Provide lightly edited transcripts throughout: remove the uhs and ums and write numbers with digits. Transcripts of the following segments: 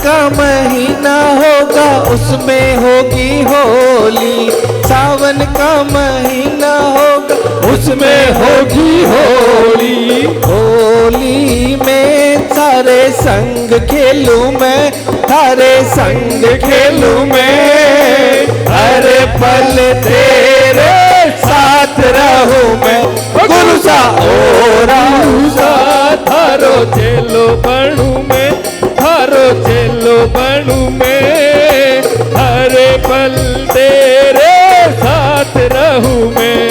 का महीना होगा उसमें होगी होली, सावन का महीना होगा उसमें होगी होली। होली में सारे संग खेलूं मैं, सारे संग खेलूं मैं, हर पल तेरे साथ रहूं मैं। गुरु सा ओरा सा थारो चेलो बनू मैं, थारो चेलो बनू मैं, हर पल तेरे साथ रहूं मैं।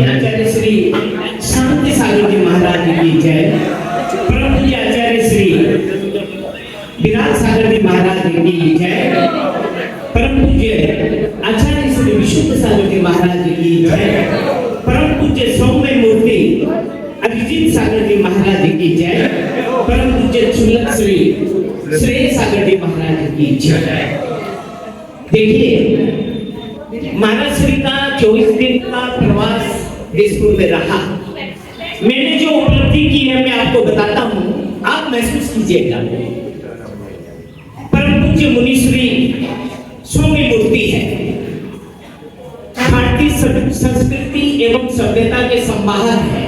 आचार्य श्री शांति सागर जी महाराज की जय। परम पूज्य आचार्य श्री विराट सागर जी महाराज की जय। परम पूज्य आचार्य श्री विशुद्ध सागर जी महाराज की जय। परम पूज्य सौम्य मूर्ति अभिजीत सागर जी महाराज की जय। परम पूज्य चुलक श्री श्रेय सागर जी महाराज की जय। देखिए महाराज श्री का 24 दिन का प्रवास देशपुर में रहा। मैंने जो उपलब्धि की है मैं आपको बताता हूँ, आप महसूस कीजिएगा। परम पूज्य मुनीश्री सौम्य मूर्ति है। भारतीय संस्कृति एवं सभ्यता के संवाहक है।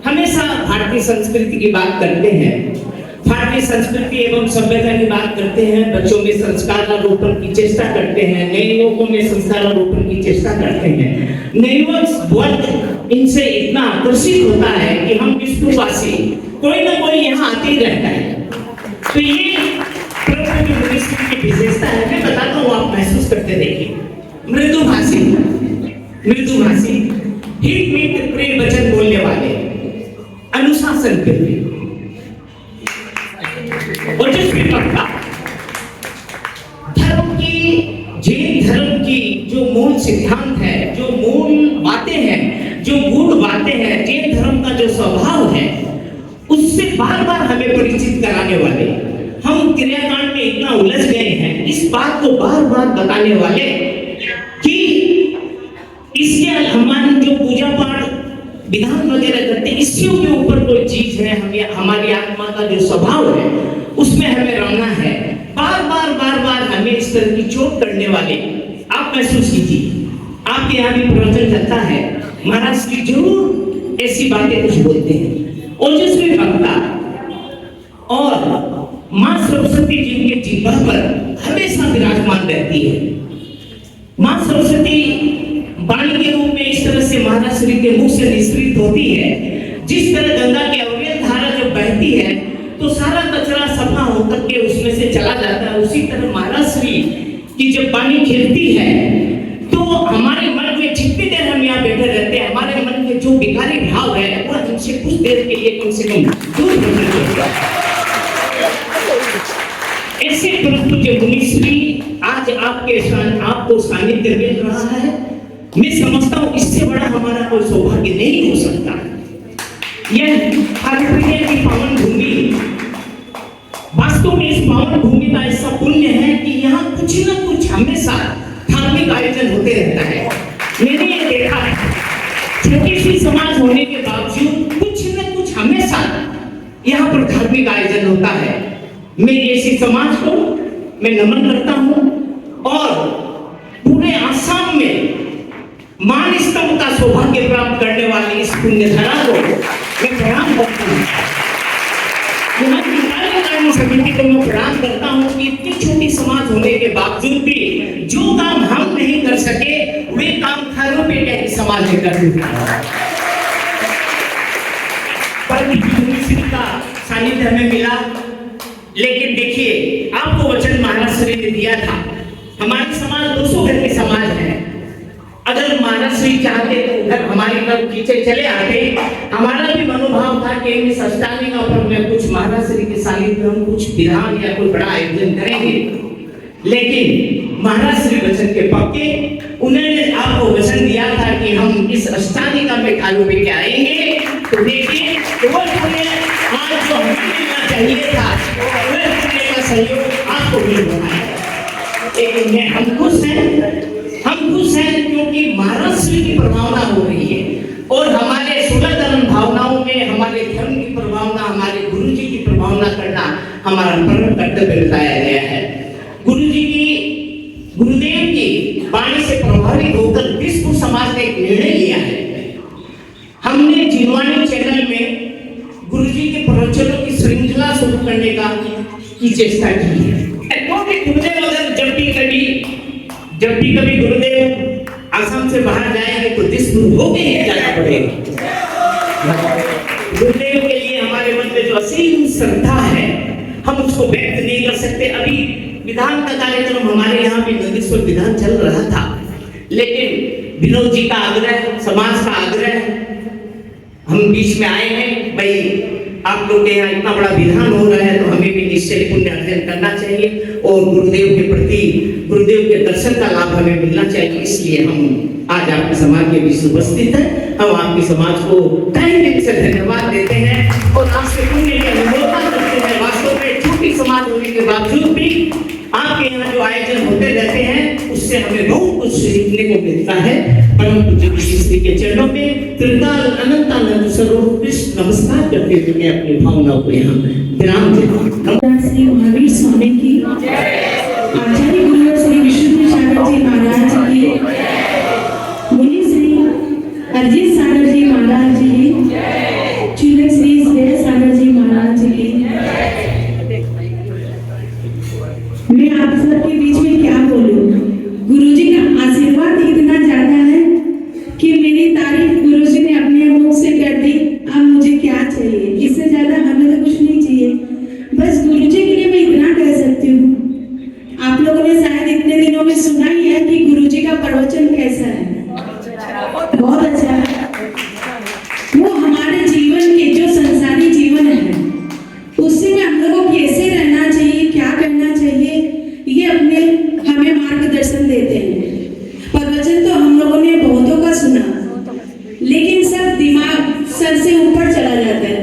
हमेशा भारतीय संस्कृति की बात करते हैं, भारतीय संस्कृति एवं सभ्यता की बात करते हैं, बच्चों में संस्कार आरोपण की चेष्टा करते हैं, नए युवकों में संस्कार आरोपण की चेष्टा करते हैं। नवयुवक वर्ग इनसे इतना आकर्षित होता है कि हम विष्णुवासी कोई ना कोई यहाँ आते ही रहता है। तो ये प्रभु की विशेषता है। मैं बताता हूँ, आप महसूस करते देखिए। मृदुभाषी, मृदुभाषी, ठीक मीठ प्रिय वचन बोलने वाले, अनुशासन के लिए धर्म की, जैन धर्म की जो मूल सिद्धांत है, जो मूल बातें हैं, जो गूढ़ बातें हैं, जैन धर्म का जो स्वभाव है, उससे बार बार हमें परिचित कराने वाले। हम क्रियाकांड में इतना उलझ गए हैं, इस बात को बार बार बताने वाले कि इसके हमारी जो पूजा पाठ विधान वगैरह करते हैं, इससे के ऊपर कोई चीज है, हमें हमारी आत्मा का जो स्वभाव है उसमें हमें रमना है। बार बार हमें इस तरह की चोट करने वाले आप महसूस कीजिए। आपके यहाँ भी प्रवचन चलता है, महाराज की जरूर ऐसी बातें कुछ बोलते हैं। ओजस्वी वक्ता और माँ सरस्वती जी के जिह्वा पर हमेशा विराजमान रहती है। माँ सरस्वती वाणी के रूप में इस तरह से महाराज श्री के मुख से निस्सृत होती है। जिस तरह गंगा की अविरल धारा जब बहती है तो सारा कचरा सफा होकर के उसमें से चला जाता है, उसी तरह महाराज श्री की जब वाणी खिलती है तो हमारे मन में जितनी देर हम यहाँ बैठे रहते हैं, हमारे मन में जो विकारी भाव है वो हमसे कुछ देर के लिए कम से कम दूर हो जाता है। ऐसे पूज्य मुनीश्री आज आपको सानिध्य मिल रहा है। मैं समझता हूँ इससे बड़ा हमारा कोई सौभाग्य नहीं हो सकता। यह हरिप्रिय की पावन भूमि, वास्तव में इस पावन भूमि का ऐसा पुण्य है कि यहाँ कुछ न कुछ हमेशा धार्मिक आयोजन होते रहता है। मैंने ये देखा है, छोटी सी समाज होने के बावजूद कुछ न कुछ हमेशा यहाँ पर धार्मिक आयोजन होता है। मैं ऐसी समाज को मैं नमन करता हूँ और पूरे आसाम में मान स्तंभ का सौभाग्य प्राप्त करने वाली इस पुण्य धरा को मैं प्रणाम करता हूँ। समिति को मैं प्रणाम करता हूँ कि इतनी छोटी समाज होने के बावजूद भी जो काम हम नहीं कर सके वे काम थारों पे क्या समाज ने कर दिया। का सानिध्य हमें मिला, लेकिन देखिए आपको वचन महाराज श्री ने दिया था। हमारी समाज 200 घर की समाज है। अगर महाराज श्री चाहते तो उधर हमारी तरफ पीछे चले आते। हमारा भी मनोभाव था कि इस अष्टांगिका पर में कुछ महाराज श्री के सानिध्य में कुछ विधान या कोई बड़ा आयोजन करेंगे, लेकिन महाराज श्री वचन के पक्के, उन्होंने आपको वचन दिया था कि हम इस अष्टांगिका में कालू में क्या आएंगे। तो देखिए आज जो हमें मिलना चाहिए था वह का सहयोग आपको मिल रहा है। लेकिन हम खुश हैं क्योंकि महाराज श्री की प्रभावना हो रही है और हमारे सुलधर्म भावनाओं में हमारे धर्म की प्रभावना, हमारे गुरु जी की प्रभावना करना हमारा परम कर्तव्य बताया गया है। गुरुदेव की वाणी से प्रभावित होकर विश्व समाज ने एक निर्णय लिया है। हमने जीववाणी चैनल में गुरुजी के प्रवचनों की श्रृंखला शुरू करने की चेष्टा की है। क्योंकि गुरुदेव अगर जब भी कभी गुरुदेव आसाम से बाहर जाएंगे तो दिसपुर होके ही जाना पड़ेगा। गुरुदेव के लिए हमारे मन में जो असीम श्रद्धा है हम उसको व्यक्त नहीं कर सकते। अभी विधान का कार्यक्रम हमारे यहाँ भी नंदीश्वर विधान चल रहा था, लेकिन विनोद जी का आग्रह, समाज का आग्रह, हम बीच में आए हैं। भाई आप लोग के यहाँ इतना बड़ा विधान हो रहा है तो हमें भी निश्चय पुण्य अर्जन करना चाहिए और गुरुदेव के प्रति, गुरुदेव के दर्शन का लाभ हमें मिलना चाहिए। इसलिए हम आज आपके समाज के बीच उपस्थित हैं। हम आपके समाज को तहे दिल से धन्यवाद देते हैं और आपसे पुण्य की अनुमोदन करते हैं। वास्तव में छोटी समाज होने के बावजूद भी आपके यहाँ जो आयोजन होते रहते हैं उससे हमें बहुत कुछ सीखने को मिलता है। परम पूज्य श्री के चरणों में त्रिकाल अनंतानंद स्वरूप कृष्ण नमस्कार करते हुए मैं अपनी भावनाओं को यहाँ विराम देता हूँ। श्री महावीर स्वामी की, आचार्य गुरु श्री विष्णु सागर जी महाराज की, मुनि श्री अरिजीत सागर जी महाराज जी, चूल्हे श्री श्रेय सागर जी महाराज जी। मैं आप सबके बीच में क्या बोलूं, गुरुजी का आशीर्वाद इतना ज्यादा है कि मेरी तारीफ गुरुजी ने अपने मुख से कर दी। अब मुझे क्या चाहिए, इससे ज्यादा हमें तो कुछ नहीं चाहिए। बस गुरुजी के लिए मैं इतना कह सकती हूँ। आप लोगों ने शायद इतने दिनों में सुना ही है कि गुरुजी का प्रवचन कैसा है, बहुत अच्छा है। वो हमारे जीवन के जो संसारी जीवन है उसी में हम लोगों को कैसे रहना चाहिए, क्या करना चाहिए, ये अपने हमें मार्गदर्शन देते हैं। प्रवचन तो हम लोगों ने बहुतों का सुना, लेकिन सब दिमाग सर से ऊपर चला जाता है,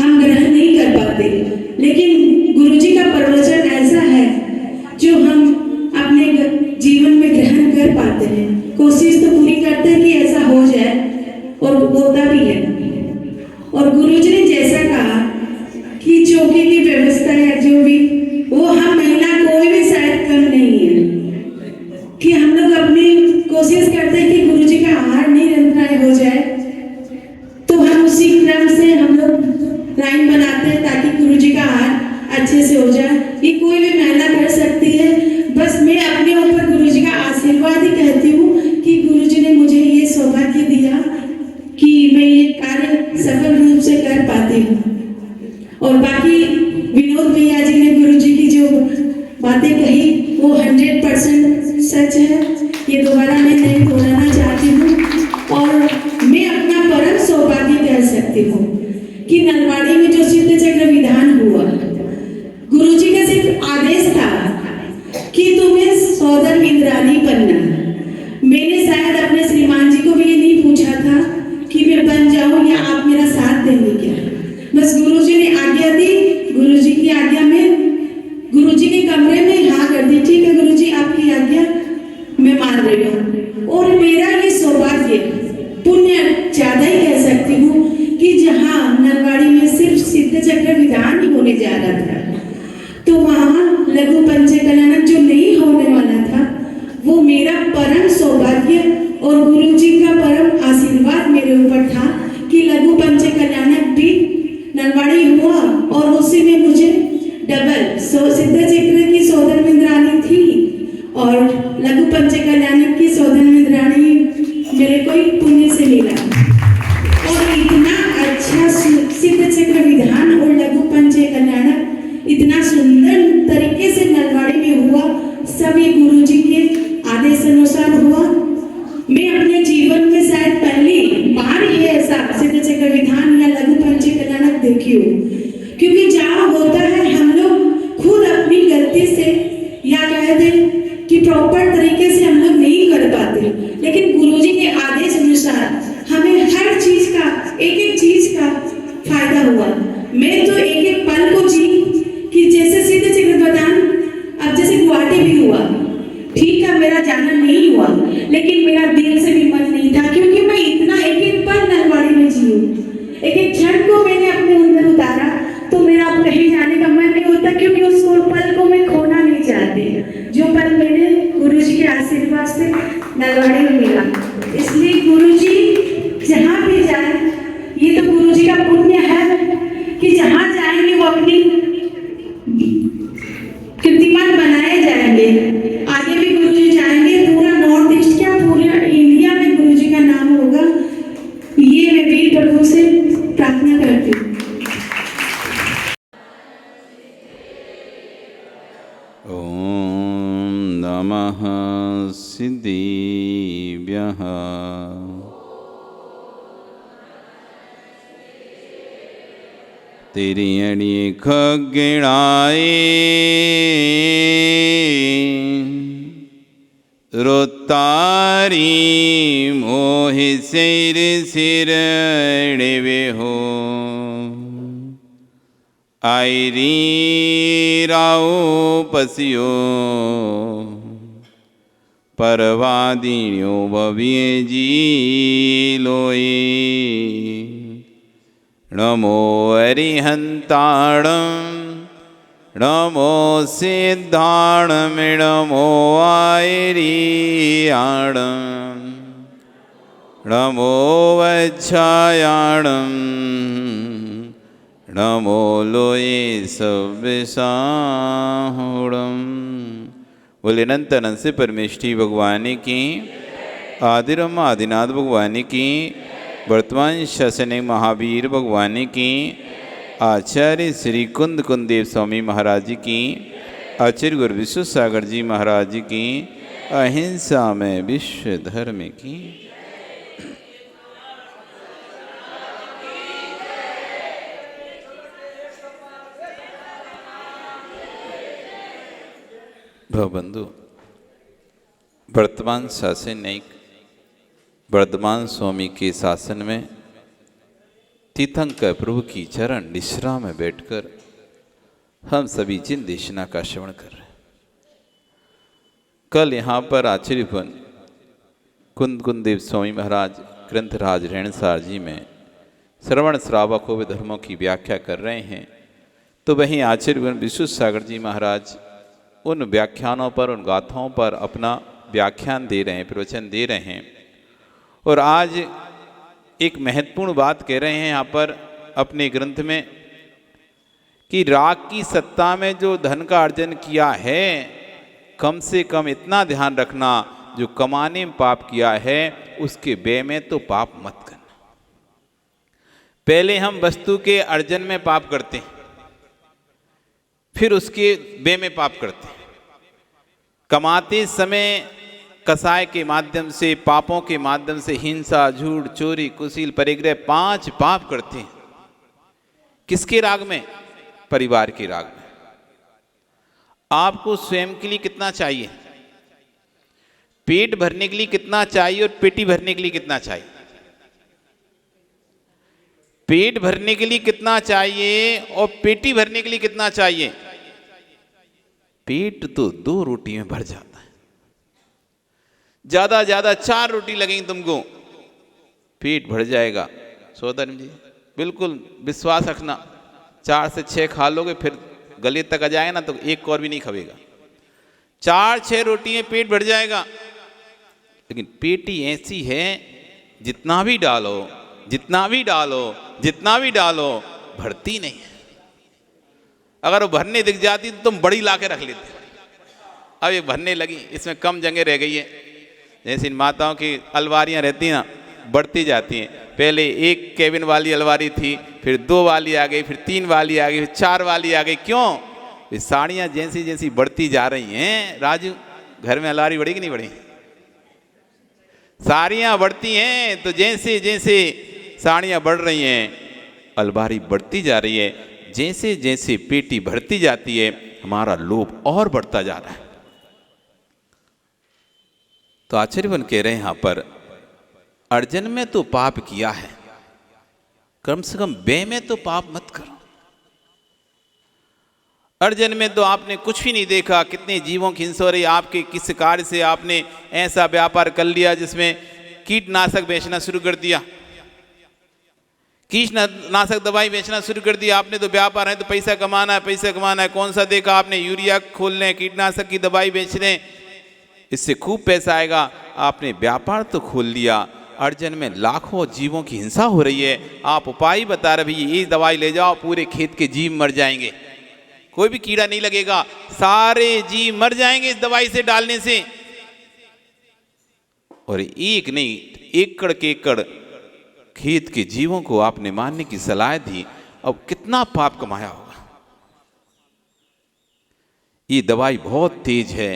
हम ग्रहण नहीं कर पाते। लेकिन गुरुजी का प्रवचन ऐसा है जो हम अपने जीवन में ग्रहण कर पाते हैं। कोशिश तो पूरी करते हैं कि ऐसा हो जाए और होता भी है। और गुरुजी ने जैसा कहा कि चौकी की व्यवस्था है जो भी, वो हम महिला कोई भी शायद कम नहीं है कि हम लोग अपनी कोशिश करते हैं कि गुरुजी का आहार निरंतर हो जाए, तो हम उसी क्रम से हम लोग लाइन बनाते हैं ताकि गुरुजी का आहार अच्छे से हो जाए। ये कोई भी महिला कर सकती है। बस मैं अपने ऊपर गुरुजी का आशीर्वाद ही कहती हूँ कि गुरुजी ने मुझे ये सौभाग्य दिया कि मैं ये कार्य सफल रूप से कर पाती हूँ। और बाकी विनोद भैया जी ने गुरुजी की जो बातें कही वो 100% सच है, ये दोबारा मैं नहीं दोहराना चाहती हूँ। और मैं अपना परम सौभाग्य कह सकती हूँ कि नलवाड़ी में जो सिद्ध चक्र विधान हुआ, गुरुजी का सिर्फ आदेश था कि तुम्हें सौदर इंद्रानी बनना। मैंने शायद अपने श्रीमान जी को भी ये नहीं पूछा था कि मैं बन जाऊं या आप मेरा साथ देंगे क्या। बस गुरुजी ने आज्ञा दी, गुरुजी की आज्ञा में गुरुजी के कमरे में हाँ कर दी, ठीक है गुरुजी आपकी आज्ञा मैं मान रही हूँ। और मेरा ये सौभाग्य, पुण्य ज्यादा ही कह सकती हूँ कि जहाँ नलवाड़ी में सिर्फ सिद्ध चक्र विधान ही होने जा रहा था, तो वहाँ लघु पंच कल्याणक जो नहीं होने वाला था, वो मेरा परम सौभाग्य और गुरुजी का परम आशीर्वाद मेरे ऊपर था कि लघु पंच कल्याणक भी नलवाड़ी हुआ और उसी में मुझे डबल सिद्ध चक्र की सौदर मिंद्रानी थी और लघु पंच कल्याणक की सौदर मिंद्रानी मेरे को पुण्य से मिला। और इतना अच्छा सिद्ध चक्र विधान और लघु पंच कल्याणक इतना सुंदर तरीके से नलवाड़ी में हुआ, सभी गुरुजी के आदेश अनुसार हुआ। मैं अपने जीवन में शायद पहली बार ये ऐसा सिद्ध चक्र विधान या लघु पंच कल्याणक देखी हूँ, क्योंकि जहाँ होता है हम लोग खुद अपनी गलती से या कहते कि प्रॉपर तरीके से हम लोग नहीं कर पाते, लेकिन गुरुजी के आदेश अनुसार हमें हर चीज का, एक एक चीज का फायदा हुआ। मैं तो एक एक पल को जी कि जैसे सिद्ध चक्र विधान अब जैसे गुवाहाटी भी हुआ, ठीक है मेरा जाना नहीं हुआ, लेकिन मेरा दिल से भी मन नहीं था, क्योंकि मैं इतना एक एक पल नलवाड़ी में जी हूँ, एक एक क्षण को मैंने अपने अंदर उतारा, तो मेरा अब कहीं जाने का मन नहीं होता, क्योंकि उस पल को मैं खोना नहीं चाहती। नलवाड़ी में मिला। इसलिए गुरुजी जहाँ भी जाए, ये तो गुरुजी का पुण्य है कि जहाँ जाएंगे वो अपनी कीर्तिमान बनाए जाएंगे। आगे भी गुरुजी जाएंगे, पूरा नॉर्थ ईस्ट क्या पूरे इंडिया में गुरुजी का नाम होगा, ये मैं वीर प्रभु से प्रार्थना करती हूँ। ओम नमः सिद्धिभ्यः। तेरी अड़ी खगिणाए रोतारी मोहि सिर सिर वे हो आयरी राओ पसियो परवादिन्यो भव्य जी लोए नमो अरिहंताणं नमो सिद्धाणं नमो आयरियाणं नमो वच्छायाणं नमो लोये सव्यसाहुणं। बोले अनंत अनंत से परमेष्ठी भगवान की, आदिरम आदिनाथ भगवान की, वर्तमान शासन महावीर भगवान की, आचार्य श्री कुंद कुंदेव स्वामी महाराज की, आचार्य गुरु विश्व सागर जी महाराज की, अहिंसा में विश्व धर्म की। भवबंधु, वर्तमान शासन न्यायिक वर्धमान स्वामी के शासन में तीर्थंकर प्रभु की चरण निश्रा में बैठकर हम सभी जिन देशना का श्रवण कर रहे हैं। कल यहाँ पर आचार्यपन कुंद कुंदेव स्वामी महाराज ग्रंथराज रेणसार जी में श्रवण श्रावक व धर्मों की व्याख्या कर रहे हैं, तो वहीं आचार्यपन विश्व सागर जी महाराज उन व्याख्यानों पर, उन गाथाओं पर अपना व्याख्यान दे रहे हैं, प्रवचन दे रहे हैं। और आज एक महत्वपूर्ण बात कह रहे हैं यहाँ पर अपने ग्रंथ में कि राग की सत्ता में जो धन का अर्जन किया है, कम से कम इतना ध्यान रखना, जो कमाने में पाप किया है उसके व्यय में तो पाप मत करना। पहले हम वस्तु के अर्जन में पाप करते हैं, फिर उसके व्यय में पाप करते हैं। कमाते समय कसाय के माध्यम से, पापों के माध्यम से हिंसा, झूठ, चोरी, कुशील, परिग्रह 5 पाप करते हैं। किसके राग में? परिवार के राग में। आपको स्वयं के लिए कितना चाहिए? पेट भरने के लिए कितना चाहिए और पेटी भरने के लिए कितना चाहिए? पेट भरने के लिए कितना चाहिए और पेटी भरने के लिए कितना चाहिए? पेट तो 2 रोटी में भर जाता है, ज्यादा ज्यादा 4 रोटी लगेंगी तुमको, पेट भर जाएगा। सोदन जी बिल्कुल विश्वास रखना, 4 से 6 खा लोगे, फिर गले तक आ जाएगा ना तो एक और भी नहीं खाएगा। 4-6 रोटी में पेट भर जाएगा। लेकिन पेटी ऐसी है, जितना भी डालो, जितना भी डालो, जितना भी डालो, भरती नहीं है। अगर वो भरने दिख जाती तो तुम बड़ी ला के रख लेते। अब ये भरने लगी, इसमें कम जगह रह गई है। जैसे इन माताओं की अलमारियाँ रहती हैं ना, बढ़ती जाती हैं। पहले 1 केबिन वाली अलमारी थी, फिर 2 वाली आ गई, फिर 3 वाली आ गई, फिर 4 वाली आ गई। क्यों? ये साड़ियाँ जैसी जैसी बढ़ती जा रही हैं। राजू, घर में अलमारी बढ़ी कि नहीं बढ़ी? साड़ियाँ बढ़ती हैं तो जैसे जैसे साड़ियाँ बढ़ रही हैं, अलमारी बढ़ती जा रही है। जैसे जैसे पेटी भरती जाती है, हमारा लोभ और बढ़ता जा रहा है। तो आचार्यवन कह रहे हैं यहाँ पर, अर्जन में तो पाप किया है, कम से कम व्यय में तो पाप मत करो। अर्जन में तो आपने कुछ भी नहीं देखा, कितने जीवों की हिंसा हो रही। आपके किस कार्य से आपने ऐसा व्यापार कर लिया जिसमें कीटनाशक बेचना शुरू कर दिया, कीटनाशक दवाई बेचना शुरू कर दिया आपने। तो व्यापार है तो पैसा कमाना है, पैसा कमाना है। कौन सा देखा आपने? यूरिया खोल लें, कीटनाशक की दवाई बेच लें, इससे खूब पैसा आएगा। आपने व्यापार तो खोल लिया, अर्जन में लाखों जीवों की हिंसा हो रही है, आप उपाय बता रहे भैया ये दवाई ले जाओ पूरे खेत के जीव मर जाएंगे, कोई भी कीड़ा नहीं लगेगा, सारे जीव मर जाएंगे इस दवाई से डालने से। और एक नहीं एकड़ के एकड़ खेत के जीवों को आपने मारने की सलाह दी, अब कितना पाप कमाया होगा। ये दवाई बहुत तेज है,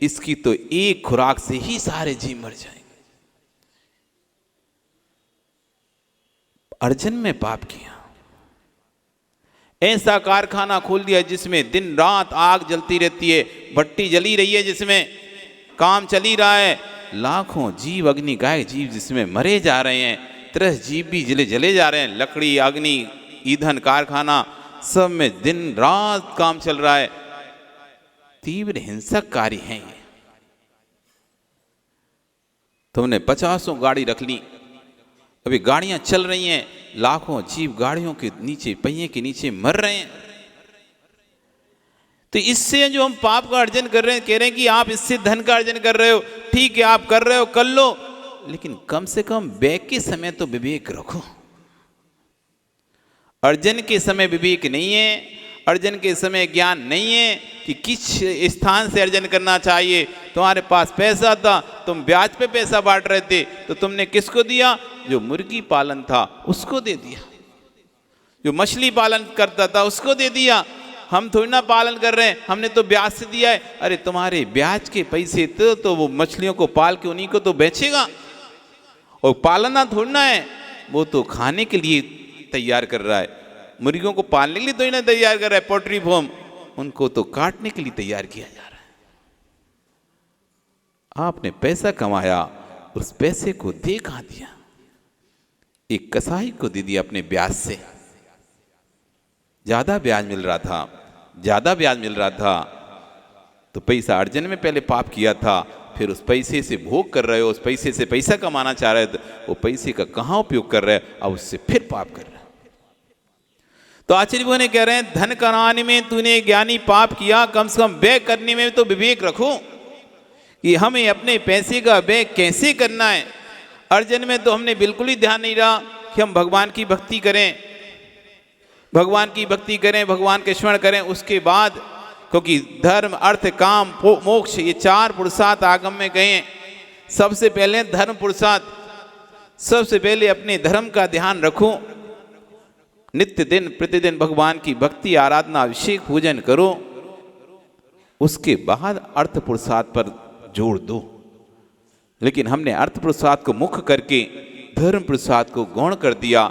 इसकी तो एक खुराक से ही सारे जीव मर जाएंगे। अर्जन में पाप किया, ऐसा कारखाना खोल दिया जिसमें दिन रात आग जलती रहती है, भट्टी जली रही है, जिसमें काम चली रहा है, लाखों जीव अग्नि गाय जीव जिसमें मरे जा रहे हैं, 30 जीव भी जले जा रहे हैं। लकड़ी, अग्नि, ईंधन कारखाना सब में दिन रात काम चल रहा है। तीव्र हिंसक कार्य है ये। तुमने 50 गाड़ी रख ली, अभी गाड़ियां चल रही हैं, लाखों जीव गाड़ियों के नीचे, पहिए के नीचे मर रहे हैं। तो इससे जो हम पाप का अर्जन कर रहे हैं, कह रहे हैं कि आप इससे धन का अर्जन कर रहे हो, ठीक है आप कर रहे हो कर लो, लेकिन कम से कम व्यय के समय तो विवेक रखो। अर्जन के समय विवेक नहीं है, अर्जन के समय ज्ञान नहीं है कि किस स्थान से अर्जन करना चाहिए। तुम्हारे पास पैसा था, तुम ब्याज पे पैसा बांट रहे थे, तो तुमने किसको दिया? जो मुर्गी पालन था उसको दे दिया, जो मछली पालन करता था उसको दे दिया। हम थोड़ी ना पालन कर रहे हैं, हमने तो ब्याज से दिया है। अरे तुम्हारे ब्याज के पैसे तो वो मछलियों को पाल के उन्हीं को तो बेचेगा, और पालना थोड़ी ना है, वो तो खाने के लिए तैयार कर रहा है। मुर्गियों को पालने के लिए तो इन्हें तैयार कर रहा है, पोल्ट्री फार्म, उनको तो काटने के लिए तैयार किया जा रहा है। आपने पैसा कमाया, उस पैसे को दे कहां दिया? एक कसाई को दे दिया अपने ब्याज से। ज्यादा ब्याज मिल रहा था, ज्यादा ब्याज मिल रहा था, तो पैसा अर्जन में पहले पाप किया था, फिर उस पैसे से भोग कर रहे हो, उस पैसे से पैसा कमाना चाह रहे थे, वो पैसे का कहां उपयोग कर रहे हैं, अब उससे फिर पाप कर रहे हैं। तो आचार्य बुआ ने कह रहे हैं, धन कमाने में तूने ज्ञानी पाप किया, कम से कम व्यय करने में तो विवेक रखो कि हमें अपने पैसे का व्यय कैसे करना है। अर्जन में तो हमने बिल्कुल ही ध्यान नहीं रहा कि हम भगवान की भक्ति करें, भगवान की भक्ति करें, भगवान के स्मरण करें। उसके बाद क्योंकि धर्म, अर्थ, काम, मोक्ष, ये 4 पुरुषार्थ आगम में गए हैं। सबसे पहले धर्म पुरुषार्थ, सबसे पहले अपने धर्म का ध्यान रखो, नित्य दिन प्रतिदिन भगवान की भक्ति, आराधना, अभिषेक, पूजन करो। उसके बाद अर्थ पुरुषार्थ पर जोर दो। लेकिन हमने अर्थ पुरुषार्थ को मुख्य करके धर्म पुरुषार्थ को गौण कर दिया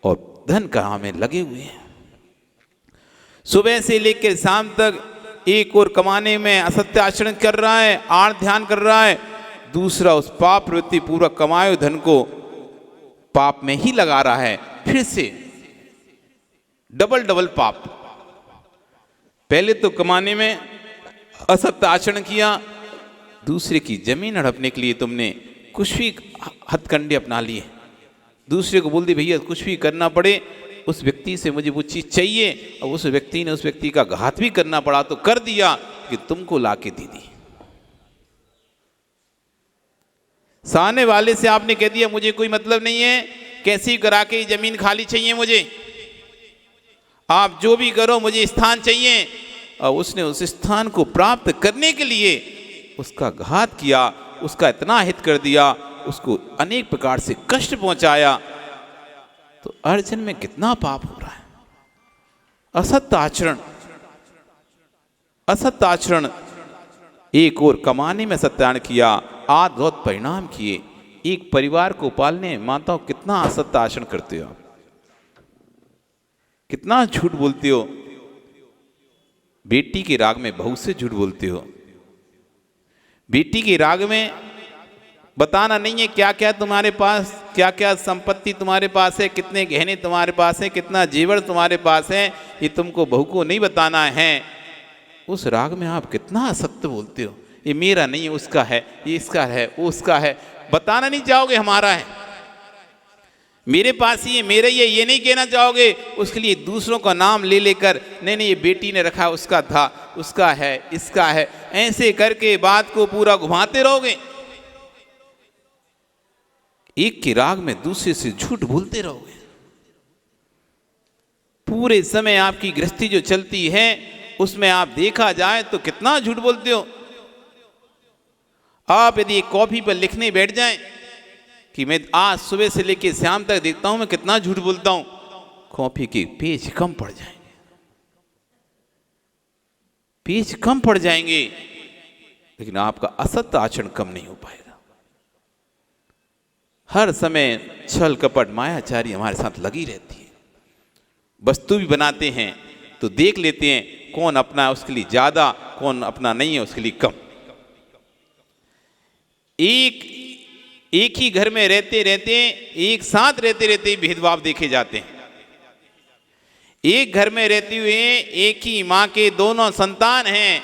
और धन काम में लगे हुए हैं। सुबह से लेकर शाम तक एक और कमाने में असत्य आचरण कर रहा है, आड़ ध्यान कर रहा है, दूसरा उस पाप प्रवृत्ति पूर्वक कमाए हुए धन को पाप में ही लगा रहा है। फिर से डबल पाप। पहले तो कमाने में असत्य आचरण किया, दूसरे की जमीन हड़पने के लिए तुमने कुछ भी हथकंडे अपना लिए, दूसरे को बोल दी भैया कुछ भी करना पड़े, उस व्यक्ति से मुझे वो चीज चाहिए, और उस व्यक्ति ने उस व्यक्ति का घात भी करना पड़ा तो कर दिया कि तुमको लाके दे दी। सामने वाले से आपने कह दिया मुझे कोई मतलब नहीं है, कैसी करा के जमीन खाली चाहिए मुझे, आप जो भी करो मुझे स्थान चाहिए, और उसने उस स्थान को प्राप्त करने के लिए उसका घात किया, उसका इतना हित कर दिया, उसको अनेक प्रकार से कष्ट पहुंचाया। तो अर्जन में कितना पाप हो रहा है। असत्य आचरण, असत्य आचरण, एक और कमाने में सत्यान किया, आज बहुत परिणाम किए। एक परिवार को पालने माताओं कितना असत्य आचरण करते हो आप, कितना झूठ बोलते हो। बेटी के राग में बहू से झूठ बोलते हो, बेटी के राग में बताना नहीं है क्या क्या तुम्हारे पास, क्या क्या संपत्ति तुम्हारे पास है, कितने गहने तुम्हारे पास है, कितना जेवर तुम्हारे पास है, ये तुमको बहू को नहीं बताना है। उस राग में आप कितना असत्य बोलते हो, ये मेरा नहीं है उसका है, ये इसका है वो उसका है, बताना नहीं चाहोगे हमारा है। मेरे पास ही है, मेरे ये नहीं कहना चाहोगे। उसके लिए दूसरों का नाम ले लेकर नहीं ये बेटी ने रखा, उसका था, उसका है, इसका है, ऐसे करके बात को पूरा घुमाते रहोगे। एक के राग में दूसरे से झूठ बोलते रहोगे। पूरे समय आपकी गृहस्थी जो चलती है उसमें आप देखा जाए तो कितना झूठ बोलते हो। आप यदि एक कॉपी पर लिखने बैठ जाएं कि मैं आज सुबह से लेकर शाम तक देखता हूं मैं कितना झूठ बोलता हूं, कॉपी के पेज कम पड़ जाएंगे, पेज कम पड़ जाएंगे, लेकिन आपका असत्य आचरण कम नहीं हो पाएगा। हर समय छल कपट मायाचारी हमारे साथ लगी रहती है। वस्तु भी बनाते हैं तो देख लेते हैं कौन अपना है उसके लिए ज्यादा, कौन अपना नहीं है उसके लिए कम। एक ही घर में रहते रहते, एक साथ रहते रहते भेदभाव देखे जाते हैं। एक घर में रहते हुए एक ही माँ के दोनों संतान हैं,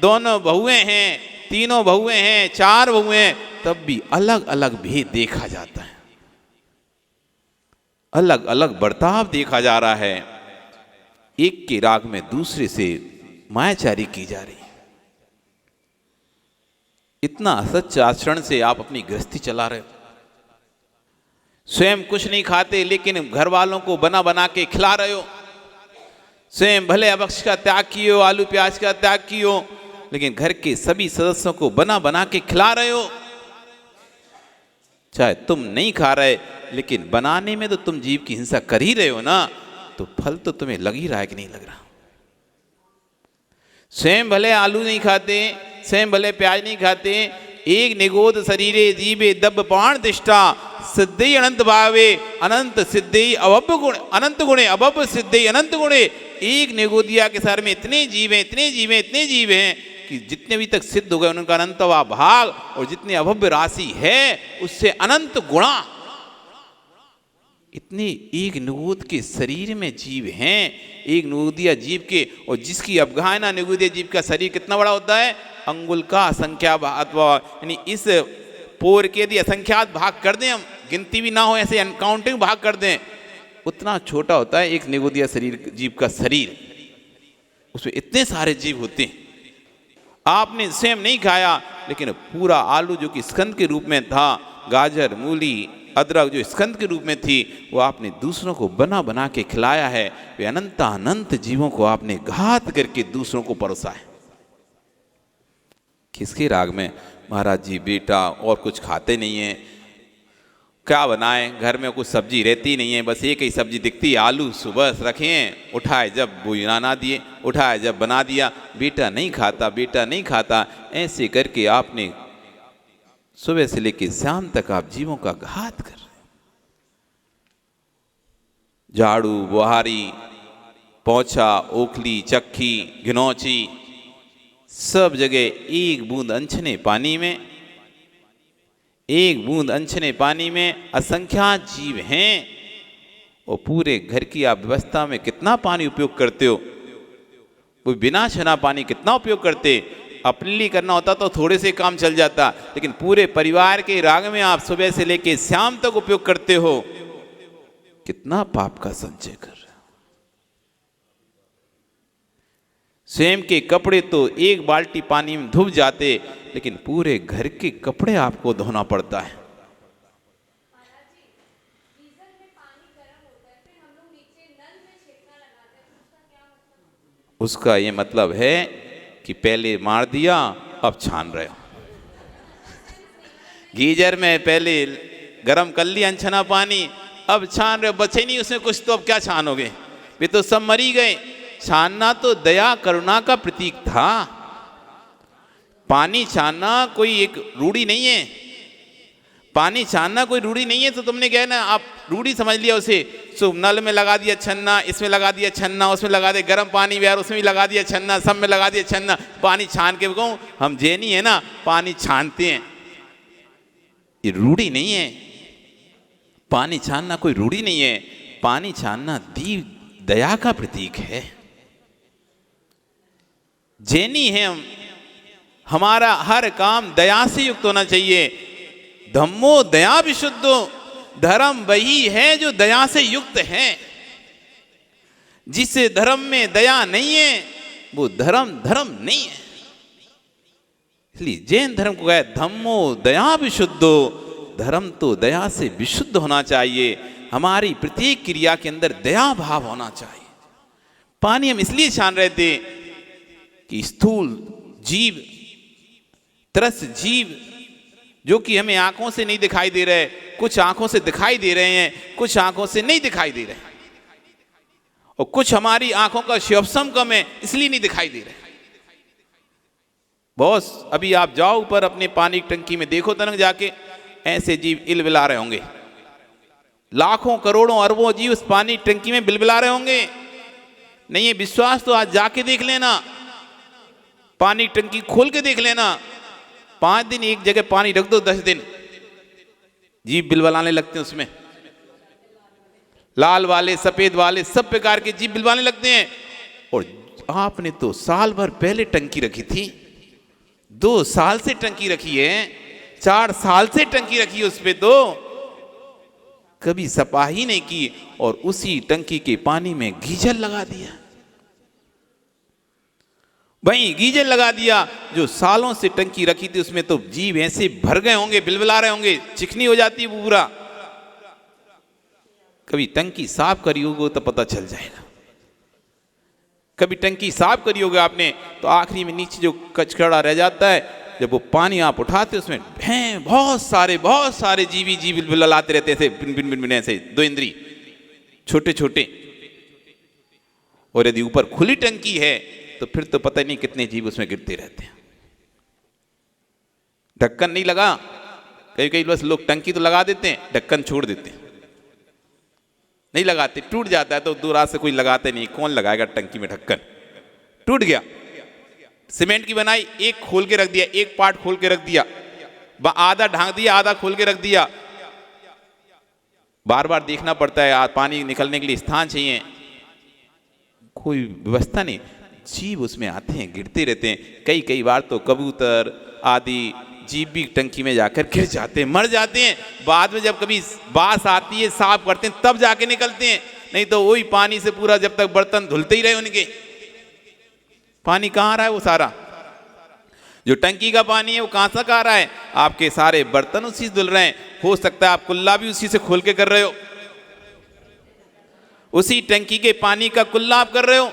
दोनों बहुएं हैं, तीनों बहुएं हैं, 4 बहुएं हैं, तब भी अलग अलग भेद देखा जाता है, अलग अलग बर्ताव देखा जा रहा है। एक के राग में दूसरे से मायाचारी की जा रही है। इतना असत्य आचरण से आप अपनी गृहस्थी चला रहे हो। स्वयं कुछ नहीं खाते लेकिन घर वालों को बना बना के खिला रहे हो। स्वयं भले अभक्ष का त्याग किए हो, आलू प्याज का त्याग किए हो, लेकिन घर के सभी सदस्यों को बना बना के खिला रहे हो। चाहे तुम नहीं खा रहे लेकिन बनाने में तो तुम जीव की हिंसा कर ही रहे हो ना, तो फल तो तुम्हें लग ही रहा है कि नहीं लग रहा। स्वयं भले आलू नहीं खाते, स्वयं भले प्याज नहीं खाते, एक निगोद शरीरे जीवे दब पाण दिष्टा सिद्धि अनंत भावे अनंत सिद्धि अभव गुण अनंत गुणे अभव सिद्धि अनंत गुणे। एक निगोदिया के सार में इतने जीव हैं, इतने जीव हैं, इतने जीव हैं कि जितने भी तक सिद्ध हो गए उनका अनंतवा भाग, और जितनी अभव्य राशि है उससे अनंत गुणा। इतने एक निगोद के शरीर में जीव हैं, एक निगोदिया जीव के, और जिसकी अवगाहना निगोदिया जीव का शरीर कितना बड़ा होता है, अंगुल का असंख्या अथवा यानी इस पोर के यदि असंख्यात भाग कर दें, हम गिनती भी ना हो ऐसे अनकाउंटिंग भाग कर दें, उतना छोटा होता है एक निगोदिया शरीर जीव का शरीर। उसमें इतने सारे जीव होते हैं। आपने स्वयं नहीं खाया लेकिन पूरा आलू जो कि स्कंद के रूप में था, गाजर, मूली, अदरक जो स्कंद के रूप में थी, वो आपने दूसरों को बना बना के खिलाया है। वे अनंत जीवों को आपने घात करके दूसरों को परोसा है। किसके राग में? महाराज जी बेटा और कुछ खाते नहीं हैं, क्या बनाए, घर में कुछ सब्जी रहती नहीं है, बस एक ही सब्जी दिखती है, आलू सुबह रखे हैं, उठाए जब बुना दिए, उठाए जब बना दिया, बेटा नहीं खाता, बेटा नहीं खाता। ऐसे करके आपने सुबह से लेकर शाम तक आप जीवों का घात कर रहे। झाड़ू, बुहारी, पोंछा, ओखली, चक्की, गिनौची, सब जगह एक बूंद अनछने पानी में, एक बूंद अनछने पानी में असंख्यात जीव हैं। और पूरे घर की आप व्यवस्था में कितना पानी उपयोग करते हो, वो बिना छना पानी कितना उपयोग करते। अपने लिए करना होता तो थोड़े से काम चल जाता, लेकिन पूरे परिवार के राग में आप सुबह से लेकर शाम तक उपयोग करते हो। कितना पाप का संचय कर रहे हो। स्वयं के कपड़े तो एक बाल्टी पानी में धुल जाते, लेकिन पूरे घर के कपड़े आपको धोना पड़ता है। उसका ये मतलब है कि पहले मार दिया अब छान रहे हो। गीजर में पहले गरम कर लिया अनछना पानी, अब छान रहे हो, बचे नहीं उसमें कुछ, तो अब क्या छानोगे, वे तो सब मरी गए। छानना तो दया करुणा का प्रतीक था। पानी छानना कोई एक रूढ़ी नहीं है, पानी छानना कोई रूढ़ी नहीं है। तो तुमने क्या है ना, आप रूढ़ी समझ लिया उसे, सो नल में लगा दिया छन्ना, इसमें लगा दिया छन्ना, उसमें लगा दिया गर्म पानी यार, उसमें भी लगा दिया छन्ना, सब में लगा दिया छन्ना, पानी छान के कहूँ हम जैनी है ना, पानी छानते हैं, ये रूढ़ी नहीं है। पानी छानना कोई रूढ़ी नहीं है, पानी छानना दया का प्रतीक है। जैनी है हम, हमारा हर काम दया से युक्त होना चाहिए। धम्मो दया विशुद्धो, धर्म वही है जो दया से युक्त है। जिसे धर्म में दया नहीं है वो धर्म नहीं है। इसलिए जैन धर्म को कहा धम्मो दया विशुद्धो, धर्म तो दया से विशुद्ध होना चाहिए। हमारी प्रत्येक क्रिया के अंदर दया भाव होना चाहिए। पानी हम इसलिए छान रहे थे कि स्थूल जीव, त्रस्त जीव जो कि हमें आंखों से नहीं दिखाई दे रहे, कुछ आंखों से दिखाई दे रहे हैं, कुछ आंखों से नहीं दिखाई दे रहे, और कुछ हमारी आंखों का श्योपसम कम है इसलिए नहीं दिखाई दे रहे। बॉस अभी आप जाओ ऊपर अपने पानी की टंकी में देखो तरंग जाके, ऐसे जीव इलबिला रहे होंगे। लाखों करोड़ों अरबों जीव उस पानी की टंकी में बिलबिला रहे होंगे। नहीं है विश्वास तो आज जाके देख लेना, पानी की टंकी खोल के देख लेना। 5 दिन एक जगह पानी रख दो, 10 दिन जीव बिलबलाने लगते हैं उसमें। लाल वाले, सफेद वाले, सब प्रकार के जीव बिलबाने लगते हैं। और आपने तो साल भर पहले टंकी रखी थी, 2 साल से टंकी रखी है, 4 साल से टंकी रखी है, उस पे तो कभी सफाई नहीं की और उसी टंकी के पानी में गीजर लगा दिया। वहीं गीजर लगा दिया जो सालों से टंकी रखी थी, उसमें तो जीव ऐसे भर गए होंगे, बिलबिला रहे होंगे, चिकनी हो जाती है पूरा। कभी टंकी साफ करी होगी तो पता चल जाएगा। कभी टंकी साफ करी होगी आपने तो आखिरी में नीचे जो कचरा रह जाता है, जब वो पानी आप उठाते उसमें बहुत सारे जीवी जीव बिलबिलाते रहते थे, बिन बिन ऐसे 2 इंद्री छोटे छोटे। और यदि ऊपर खुली टंकी है तो फिर तो पता नहीं कितने जीव उसमें गिरते रहते हैं। ढक्कन नहीं लगा, कई बस लोग टंकी तो लगा देते हैं, ढक्कन छोड़ देते हैं, नहीं लगाते, टूट जाता है तो दूर से कोई लगाते नहीं। कौन लगाएगा टंकी में ढक्कन? टूट गया, सीमेंट की बनाई, एक खोल के रख दिया, एक पार्ट खोल के रख दिया, आधा ढांक दिया, आधा खोल के रख दिया। बार बार देखना पड़ता है, पानी निकलने के लिए स्थान चाहिए, कोई व्यवस्था नहीं। जीव उसमें आते हैं, गिरते रहते हैं। कई बार तो कबूतर आदि जीव भी टंकी में जाकर गिर जाते हैं, मर जाते हैं। बाद में जब कभी बास आती है, साफ करते हैं, तब जाके निकलते हैं, नहीं तो वही पानी से पूरा जब तक बर्तन धुलते ही रहे उनके। पानी कहाँ आ रहा है? वो सारा जो टंकी का पानी है वो कहाँ से आ रहा है? आपके सारे बर्तन उसी से धुल रहे हैं। हो सकता है आप कुल्ला भी उसी से खोल के कर रहे हो, उसी टंकी के पानी का कुल्ला आप कर रहे हो।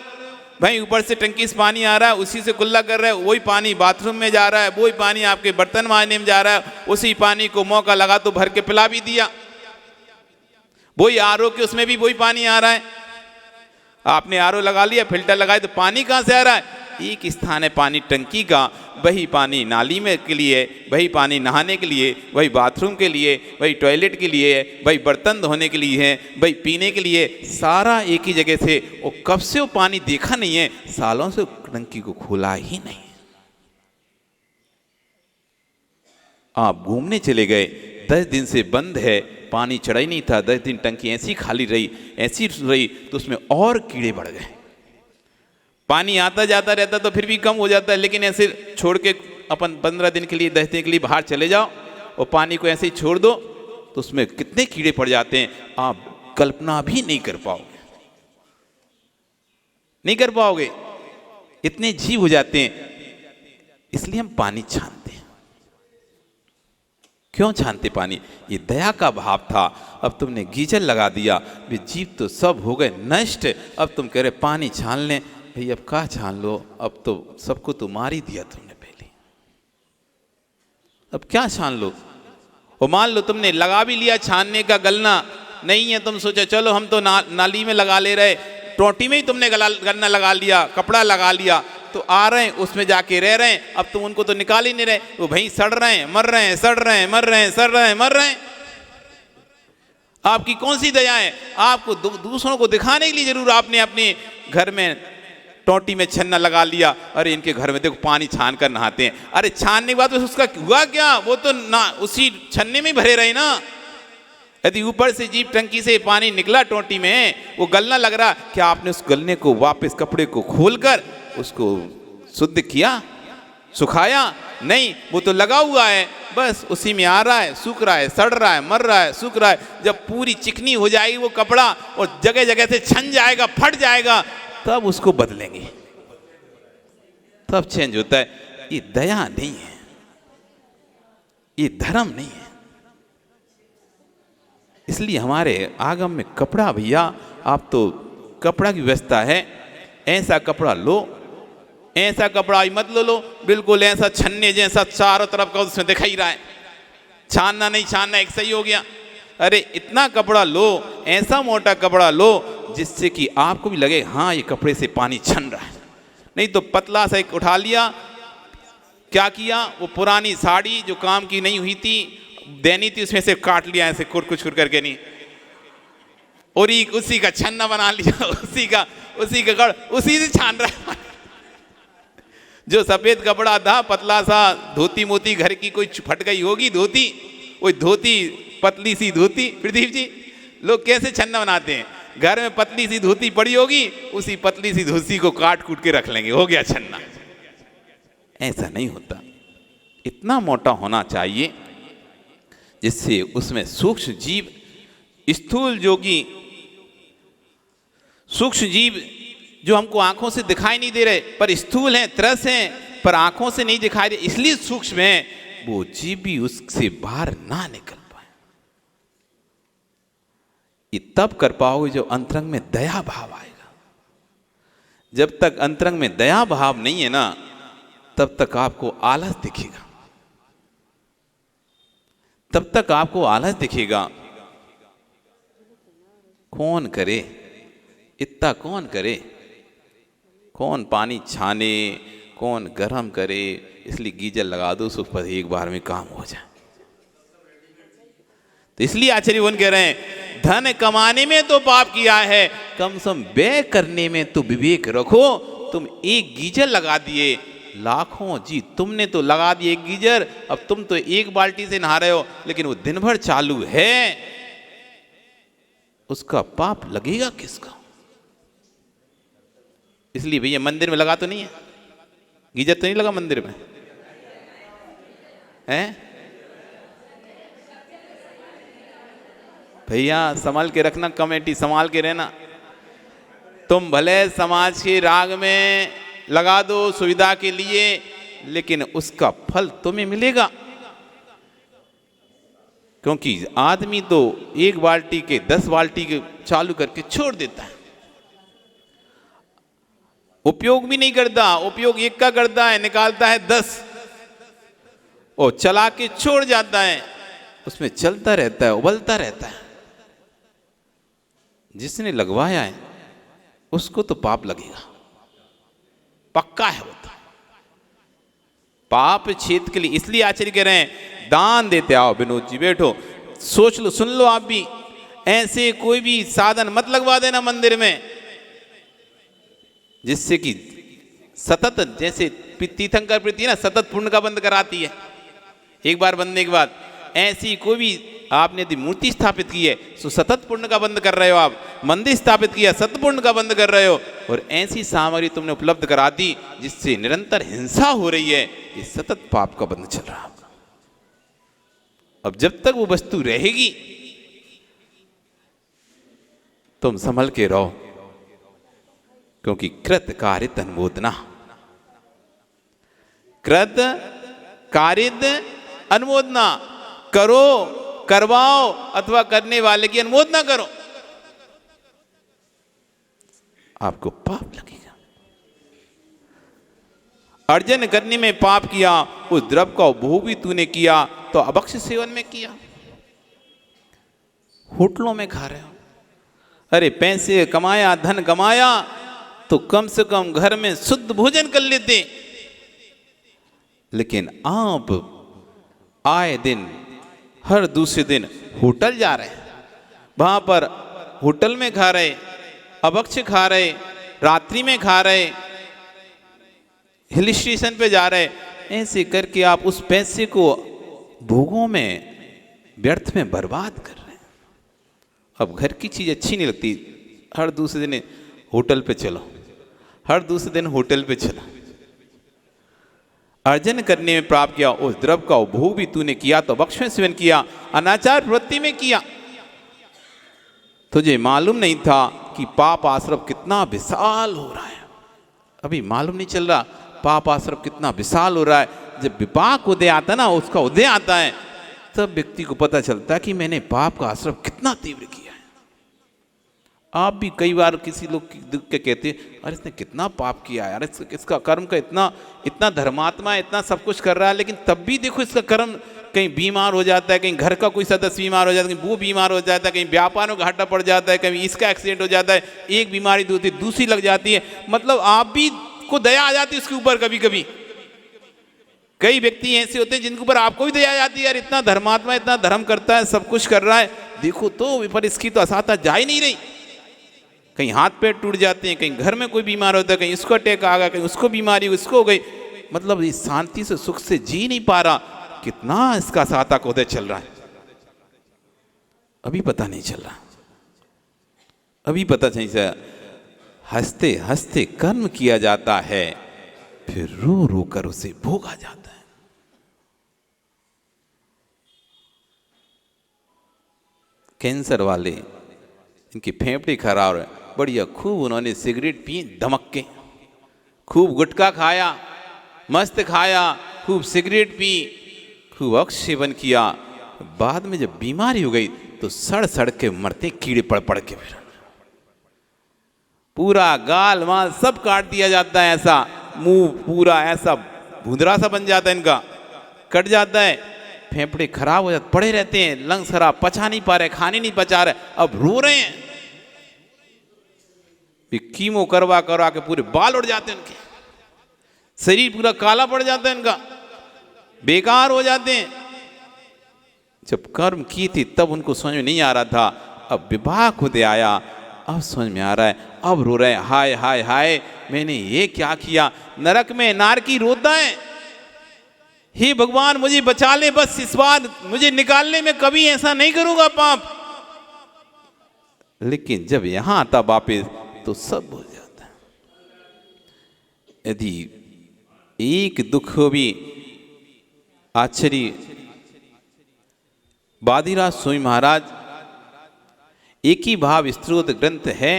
भाई ऊपर से टंकी से पानी आ रहा है, उसी से कुल्ला कर रहे हो, वही पानी बाथरूम में जा रहा है, वही पानी आपके बर्तन मारने में जा रहा है, उसी पानी को मौका लगा तो भर के पिला भी दिया। वही आरओ के उसमें भी वही पानी आ रहा है, आपने आरओ लगा लिया, फिल्टर लगाए, तो पानी कहाँ से आ रहा है? एक स्थान है पानी टंकी का, वही पानी नाली में के लिए, वही पानी नहाने के लिए, वही बाथरूम के लिए, वही टॉयलेट के लिए, वही बर्तन धोने के लिए है, वही पीने के लिए, सारा एक ही जगह से। और कब से वो पानी देखा नहीं है, सालों से टंकी को खोला ही नहीं। आप घूमने चले गए, 10 दिन से बंद है, पानी चढ़ा ही नहीं था, 10 दिन टंकी ऐसी खाली रही, ऐसी रही, तो उसमें और कीड़े बढ़ गए। पानी आता जाता रहता तो फिर भी कम हो जाता है, लेकिन ऐसे छोड़ के अपन 15 दिन के लिए, 10 दिन के लिए बाहर चले जाओ और पानी को ऐसे ही छोड़ दो तो उसमें कितने कीड़े पड़ जाते हैं, आप कल्पना भी नहीं कर पाओगे, इतने जीव हो जाते हैं। इसलिए हम पानी छानते हैं। क्यों छानते पानी? ये दया का भाव था। अब तुमने गीजर लगा दिया, वे जीव तो सब हो गए नष्ट, अब तुम कह रहे पानी छान लें। भाई अब क्या छान लो, अब तो सबको तो मार ही दिया तुमने पहले, अब क्या छान लो? और मान लो तुमने लगा भी लिया छानने का, गलना नहीं है, तुम सोचा चलो हम तो नाली में लगा ले रहे, टोटी में ही तुमने गलना लगा लिया, कपड़ा लगा लिया, तो आ रहे हैं उसमें जाके रह रहे हैं, अब तुम उनको तो निकाल ही नहीं रहे, वो भाई सड़ रहे हैं, मर रहे हैं, सड़ रहे हैं, मर रहे हैं, सड़ रहे हैं, मर रहे हैं। आपकी कौन सी दया है? आपको दूसरों को दिखाने के लिए जरूर आपने अपने घर में टोटी में छन्ना लगा लिया, अरे इनके घर में देखो पानी छान कर नहाते हैं। अरे छानने के बाद उसका हुआ क्या? वो तो ना उसी छन्ने में भरे रहे ना। यदि ऊपर से जीप टंकी से पानी निकला टोटी में, वो गलना लग रहा, क्या आपने उस गलने को वापस कपड़े को खोलकर उसको शुद्ध किया, सुखाया? नहीं, वो तो लगा हुआ है, बस उसी में आ रहा है, सूख रहा है, सड़ रहा है, मर रहा है, सूख रहा है। जब पूरी चिकनी हो जाएगी वो कपड़ा और जगह जगह से छन जाएगा, फट जाएगा, तब उसको बदलेंगे, तब चेंज होता है। ये दया नहीं है, ये धर्म नहीं है। इसलिए हमारे आगम में कपड़ा, भैया आप तो कपड़ा की व्यवस्था है, ऐसा कपड़ा लो, ऐसा कपड़ा मत लो बिल्कुल ऐसा छन्ने जैसा चारों तरफ का उसमें दिखाई रहा है, छानना नहीं छानना एक सही हो गया। अरे इतना कपड़ा लो, ऐसा मोटा कपड़ा लो जिससे कि आपको भी लगे हाँ ये कपड़े से पानी छन रहा है। नहीं तो पतला सा एक उठा लिया, क्या किया, वो पुरानी साड़ी जो काम की नहीं हुई थी, देनी थी, उसमें से काट लिया ऐसे कुछ करके नहीं, और उसी का छन्ना बना लिया, उसी का गढ़ उसी से छान रहा है। जो सफेद कपड़ा था पतला सा, धोती मोती घर की कोई फट गई होगी धोती, वो धोती पतली सी धोती, प्रदीप जी लोग कैसे छन्ना बनाते हैं, घर में पतली सी धोती पड़ी होगी, उसी पतली सी धोती को काट कूट के रख लेंगे, हो गया छन्ना। ऐसा नहीं होता, इतना मोटा होना चाहिए जिससे उसमें सूक्ष्म जीव, स्थूल जोगी सूक्ष्म जीव जो हमको आंखों से दिखाई नहीं दे रहे पर स्थूल हैं, त्रस हैं, पर आंखों से नहीं दिखाई दे इसलिए सूक्ष्म हैं, वो जीव भी उससे बाहर ना निकल पाए। ये तब कर पाओगे जो अंतरंग में दया भाव आएगा। जब तक अंतरंग में दया भाव नहीं है ना, तब तक आपको आलस दिखेगा, तब तक आपको आलस दिखेगा। कौन करे इतना, कौन करे, कौन पानी छाने, कौन गर्म करे, इसलिए गीजर लगा दो, सुख पर एक बार में काम हो जाए। तो इसलिए आचार्य कह रहे हैं धन कमाने में तो पाप किया है, कम से कम व्यय करने में तो विवेक रखो। तुम एक गीजर लगा दिए, लाखों जी तुमने तो लगा दिए एक गीजर, अब तुम तो एक बाल्टी से नहा रहे हो, लेकिन वो दिन भर चालू है, उसका पाप लगेगा किसका। इसलिए भैया मंदिर में लगा तो नहीं है, गीजर तो नहीं लगा मंदिर में है भैया, संभाल के रखना, कमेटी संभाल के रहना। तुम भले समाज के राग में लगा दो सुविधा के लिए, लेकिन उसका फल तुम्हें मिलेगा, क्योंकि आदमी तो एक बाल्टी के 10 बाल्टी के चालू करके छोड़ देता है, उपयोग भी नहीं करता, उपयोग एक का करता है, निकालता है 10 और चला के छोड़ जाता है, उसमें चलता रहता है, उबलता रहता है। जिसने लगवाया है उसको तो पाप लगेगा, पक्का है वो तो पाप छेद के लिए। इसलिए आचार्य कह रहे हैं दान देते आओ। विनोद जी बैठो, सोच लो, सुन लो आप भी, ऐसे कोई भी साधन मत लगवा देना मंदिर में जिससे कि सतत, जैसे तीर्थंकर प्रीति ना सतत पुण्य का बंद कराती है, एक बार बनने के बाद, ऐसी कोई भी आपने यदि मूर्ति स्थापित की है तो सतत पुण्य का बंद कर रहे हो, आप मंदिर स्थापित किया सतत पुण्य का बंद कर रहे हो, और ऐसी सामग्री तुमने उपलब्ध करा दी जिससे निरंतर हिंसा हो रही है, ये सतत पाप का बंद चल रहा है। अब जब तक वो वस्तु रहेगी तुम संभल के रहो, क्योंकि कृत कारित अनुमोदना, कृत कारित अनुमोदना, करो, करवाओ अथवा करने वाले की अनुमोदना करो, आपको पाप लगेगा। अर्जन करने में पाप किया, उस द्रव्य का उपभोग भी तूने किया तो अभक्ष्य सेवन में किया, होटलों में खा रहे हो। अरे पैसे कमाया, धन कमाया तो कम से कम घर में शुद्ध भोजन कर लेते, लेकिन आप आए दिन हर दूसरे दिन होटल जा रहे हैं, वहां पर होटल में खा रहे, अभक्ष्य खा रहे, रात्रि में खा रहे, हिल स्टेशन पे जा रहे, ऐसे करके आप उस पैसे को भोगों में व्यर्थ में बर्बाद कर रहे हैं। अब घर की चीज अच्छी नहीं लगती, हर दूसरे दिन होटल पे चलो, हर दूसरे दिन होटल पे चलो। अर्जन करने में प्राप्त किया, उस द्रव्य का उपभोग भी तूने किया तो भक्षण सेवन किया, अनाचार प्रवृत्ति में किया। तुझे मालूम नहीं था कि पाप आश्रम कितना विशाल हो रहा है। अभी मालूम नहीं चल रहा पाप आश्रम कितना विशाल हो रहा है। जब विपाक उदय आता ना, उसका उदय आता है, तब व्यक्ति को पता चलता है कि मैंने पाप का आश्रम कितना तीव्र किया है। आप भी कई बार किसी लोग दुख के कहते हैं अरे इसने कितना पाप किया है, अरे इसका कर्म का इतना धर्मात्मा है, इतना सब कुछ कर रहा है, लेकिन तब भी देखो इसका कर्म, कहीं बीमार हो जाता है, कहीं घर का कोई सदस्य बीमार हो जाता है, कहीं वो बीमार हो जाता है, कहीं व्यापार में घाटा पड़ जाता है, कहीं इसका एक्सीडेंट हो जाता है, एक बीमारी दूसरी लग जाती है। मतलब आप भी को दया आ जाती है उसके ऊपर। कभी कभी कई व्यक्ति ऐसे होते हैं जिनके ऊपर आपको भी दया आ जाती है, यार इतना धर्मात्मा, इतना धर्म करता है, सब कुछ कर रहा है, देखो तो, पर इसकी तो असाता जा ही नहीं रही। कहीं हाथ पैर टूट जाते हैं, कहीं घर में कोई बीमार होता है, कहीं इसको अटैक आ गया, कहीं उसको बीमारी उसको हो गई। मतलब इस शांति से सुख से जी नहीं पा रहा। कितना इसका साता कोदे चल रहा है, अभी पता नहीं चल रहा, अभी पता नहीं चला। हंसते हंसते कर्म किया जाता है, फिर रो रो कर उसे भोगा जाता है। कैंसर वाले, इनकी फेफड़े खराब है, बढ़िया खूब उन्होंने सिगरेट पी दमक के, खूब गुटखा खाया, मस्त खाया, खूब सिगरेट पी, खूब अक्ष सेवन किया, बाद में जब बीमारी हो गई तो सड़ सड़ के मरते कीड़े पड़ पड़ के, फिर पूरा गाल माल सब काट दिया जाता है, ऐसा मुंह पूरा ऐसा भूंदरा सा बन जाता है, इनका कट जाता है, फेफड़े खराब हो जाते, पड़े रहते हैं, लंग्स खराब, पचा नहीं पा रहे, खाने नहीं पचा रहे, अब रो रहे हैं। कीमो करवा करवा के पूरे बाल उड़ जाते हैं उनके, शरीर पूरा काला पड़ जाता है इनका, बेकार हो जाते हैं। जब कर्म की थी तब उनको समझ में नहीं आ रहा था, अब विवाह खुद आया, अब समझ में आ रहा है, अब रो रहे हैं, हाय हाय हाय मैंने ये क्या किया। नरक में नारकी रोता है, हे भगवान मुझे बचा ले, बस इस बार मुझे निकालने में कभी ऐसा नहीं करूंगा पाप। लेकिन जब यहां आता वापिस तो सब भूल जाता है। यदि एक दुख हो भी, आश्चर्य बादीराज स्वामी महाराज एक ही भाव स्तोत्र ग्रंथ है,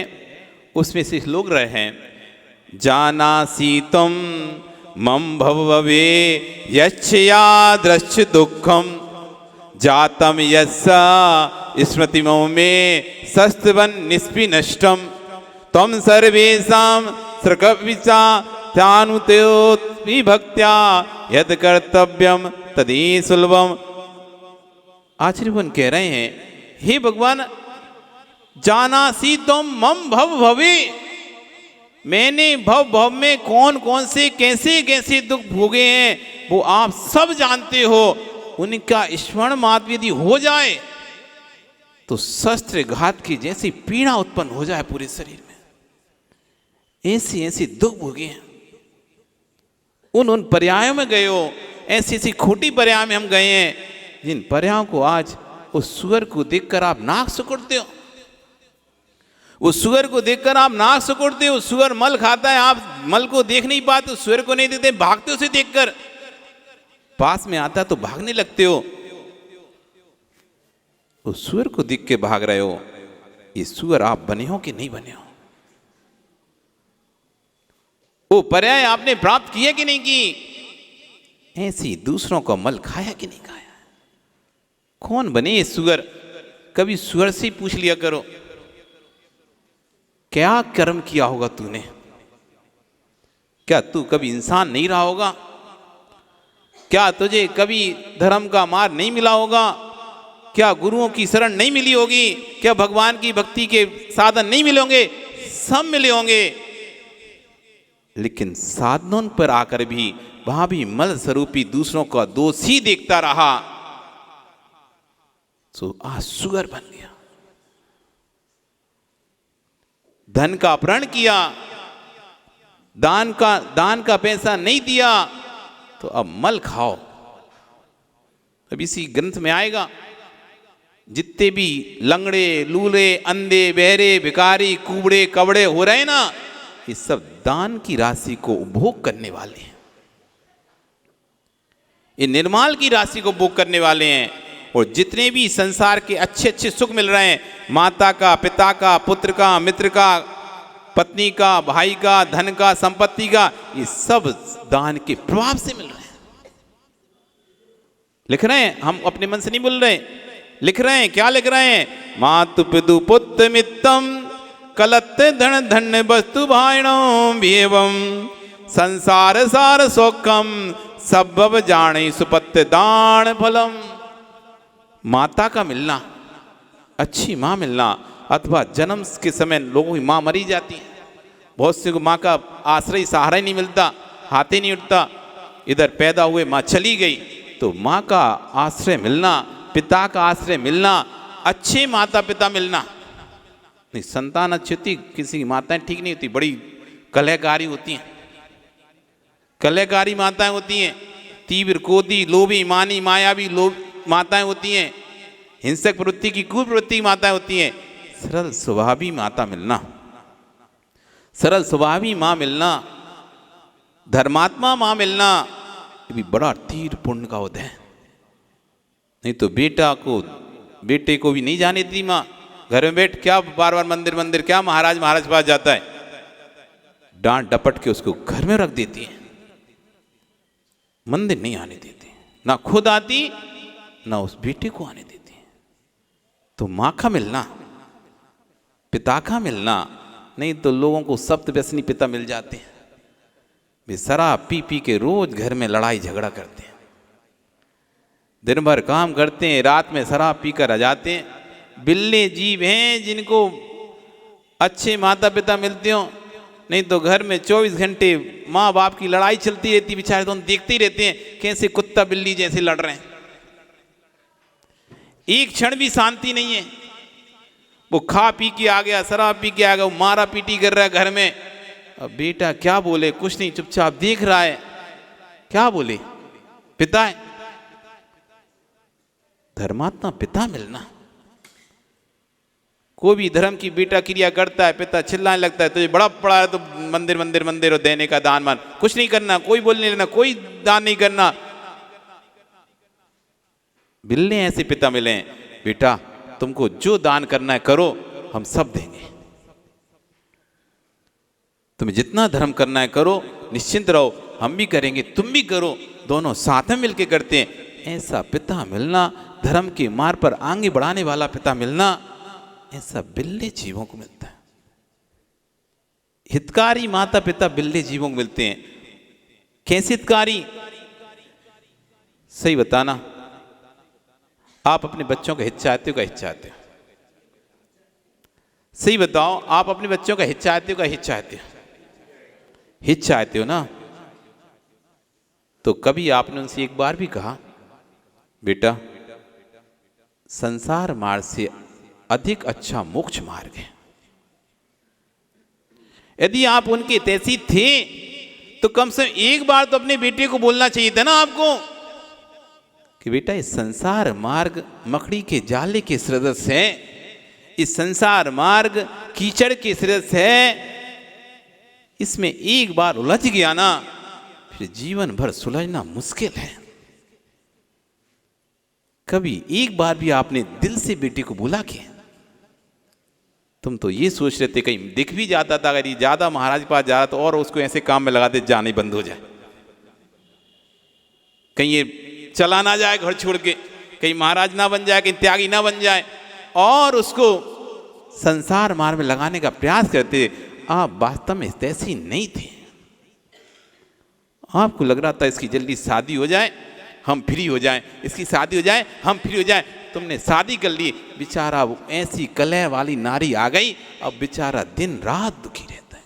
उसमें से श्लोक रहे हैं, जानासि त्वं मम भवभवे यच्छया दृश्च दुःखम जातम यस्सा स्मृति मम में शस्त्रवन निष्पिनष्टम त्वं सर्वेषां सृकविचा त्यानुतेयोत्मि भक्त्या यद कर्तव्यम तदि सुलभम। आचार्यवन कह रहे हैं, हे भगवान जानासि त्वं मम भव भवे, मैंने भव भव में कौन कौन से कैसे कैसे दुख भोगे हैं वो आप सब जानते हो। उनका स्मरण मात्र यदि हो जाए तो शस्त्र घात की जैसी पीड़ा उत्पन्न हो जाए पूरे शरीर में, ऐसी ऐसी दुख भोगे हैं। उन पर्यायों में गए हो, ऐसी ऐसी खोटी पर्याय में हम गए हैं, जिन पर्यायों को आज उस सुअर को देखकर आप नाक सिकुड़ते हो, उस सुअर को देखकर आप नाक सिकुड़ते हो। सुअर मल खाता है, आप मल को देख नहीं पाते, सुअर को नहीं देखते, भागते हो उसे देखकर, पास में आता तो भागने लगते हो। उस सुअर को देख के भाग रहे हो, ये सुअर आप बने हो कि नहीं बने हो? वो पर्याय आपने प्राप्त किया कि नहीं की? ऐसी दूसरों का मल खाया कि नहीं खाया? कौन बने ये सुअर? कभी सुअर से पूछ लिया करो, क्या कर्म किया होगा तूने? क्या तू कभी इंसान नहीं रहा होगा? क्या तुझे कभी धर्म का मार्ग नहीं मिला होगा? क्या गुरुओं की शरण नहीं मिली होगी? क्या भगवान की भक्ति के साधन नहीं मिले होंगे? सब मिले होंगे, लेकिन साधनों पर आकर भी वहां भी मल स्वरूपी दूसरों का दोष ही देखता रहा, तो आज सुअर बन गया। धन का अपहरण किया, दान का पैसा नहीं दिया, तो अब मल खाओ। अब इसी ग्रंथ में आएगा, जितने भी लंगड़े लूले अंधे बहरे भिखारी कुबड़े कबड़े हो रहे ना, ये सब दान की राशि को उपभोग करने वाले हैं। ये निर्माल की राशि को भोग करने वाले हैं। और जितने भी संसार के अच्छे अच्छे सुख मिल रहे हैं, माता का, पिता का, पुत्र का, मित्र का, पत्नी का, भाई का, धन का, संपत्ति का, ये सब दान के प्रभाव से मिल रहे हैं। लिख रहे हैं, हम अपने मन से नहीं बोल रहे, लिख रहे हैं। क्या लिख रहे हैं? मातु पितु पुत्र मित्तम कलत धन धन्य वस्तु भाइणो एवं संसार सार सौखम सब जाने सुपत्य दान फलम। माता का मिलना, अच्छी माँ मिलना, अथवा जन्म के समय लोगों की माँ मरी जाती है, बहुत से को माँ का आश्रय सहारा ही नहीं मिलता, हाथ ही नहीं उठता, इधर पैदा हुए माँ चली गई, तो माँ का आश्रय मिलना, पिता का आश्रय मिलना, अच्छे माता पिता मिलना। नहीं, संतान अच्छी होती, किसी की माताएं ठीक नहीं होती, बड़ी कलहकारी होती हैं, कलहकारी माताएं होती हैं, तीव्र क्रोधी लोभी मानी मायावी माताएं होती हैं, हिंसक प्रवृत्ति की कुप्रवृत्ति की माताएं होती हैं। सरल स्वभावी माता मिलना, सरल स्वभावी माँ मिलना, धर्मात्मा माँ मिलना, ये भी बड़ा तीर पुण्य का होता है। नहीं तो बेटे को भी नहीं जाने देती माँ, घर में बैठ क्या बार बार मंदिर मंदिर, क्या महाराज महाराज पास जाता है, डांट डपट के उसको घर में रख देती है, मंदिर नहीं आने देती, ना खुद आती ना उस बेटे को आने देती। तो माँ का मिलना, पिता का मिलना, नहीं तो लोगों को सप्त व्यसनी पिता मिल जाते हैं, वे शराब पी पी के रोज घर में लड़ाई झगड़ा करते हैं, दिन भर काम करते हैं, रात में शराब पी कर आ जाते हैं। बिल्ले जीव हैं जिनको अच्छे माता पिता मिलते हो, नहीं तो घर में 24 घंटे माँ बाप की लड़ाई चलती रहती, बेचारे दोनों देखते ही रहते हैं कैसे कुत्ता बिल्ली जैसे लड़ रहे हैं, एक क्षण भी शांति नहीं है। वो खा पी के आ गया, शराब पी के आ गया, वो मारा पीटी कर रहा है घर में, अब बेटा क्या बोले, कुछ नहीं, चुपचाप देख रहा है, क्या बोले, पिता है। धर्मात्मा पिता मिलना, कोई भी धर्म की बेटा क्रिया करता है, पिता चिल्लाने लगता है, तुझे बड़ा पड़ा है तो मंदिर मंदिर मंदिर और देने का दान मान, कुछ नहीं करना, कोई बोलने लेना, कोई दान नहीं करना। बिल्ले ऐसे पिता मिले, बेटा तुमको जो दान करना है करो, हम सब देंगे, तुम्हें जितना धर्म करना है करो, निश्चिंत रहो, हम भी करेंगे तुम भी करो, दोनों साथ में मिलके करते हैं। ऐसा पिता मिलना, धर्म के मार्ग पर आगे बढ़ाने वाला पिता मिलना, ऐसा बिल्ले जीवों को मिलता है। हितकारी माता पिता बिल्ले जीवों को मिलते हैं। कैसे हितकारी, सही बताना, आप अपने बच्चों का हित चाहते हो, का हित चाहते हो? सही बताओ, आप अपने बच्चों का हित चाहते हो, का हित चाहते हो? हित चाहते हो ना? तो कभी आपने उनसे एक बार भी कहा, बेटा संसार मार्ग से अधिक अच्छा मोक्ष मार्ग है? यदि आप उनके तैसी थे तो कम से कम एक बार तो अपने बेटे को बोलना चाहिए था ना आपको कि बेटा इस संसार मार्ग मकड़ी के जाले के सदृश है, इस संसार मार्ग कीचड़ के सदृश है, इसमें एक बार उलझ गया ना फिर जीवन भर सुलझना मुश्किल है। कभी एक बार भी आपने दिल से बेटे को बोला कि तुम तो ये सोच रहे थे कहीं दिख भी जाता था, अगर ये ज्यादा महाराज के पास जा रहा तो और उसको ऐसे काम में लगाते जाने बंद हो जाए, कहीं ये चला ना जाए घर छोड़ के, कहीं महाराज ना बन जाए, कहीं त्यागी ना बन जाए, और उसको संसार मार्ग में लगाने का प्रयास करते। आप वास्तव में ऐसी नहीं थे, आपको लग रहा था इसकी जल्दी शादी हो जाए हम फ्री हो जाएं, इसकी शादी हो जाए हम फ्री हो जाएं। तुमने शादी कर ली, बेचारा वो ऐसी कलह वाली नारी आ गई, अब बेचारा दिन रात दुखी रहता है।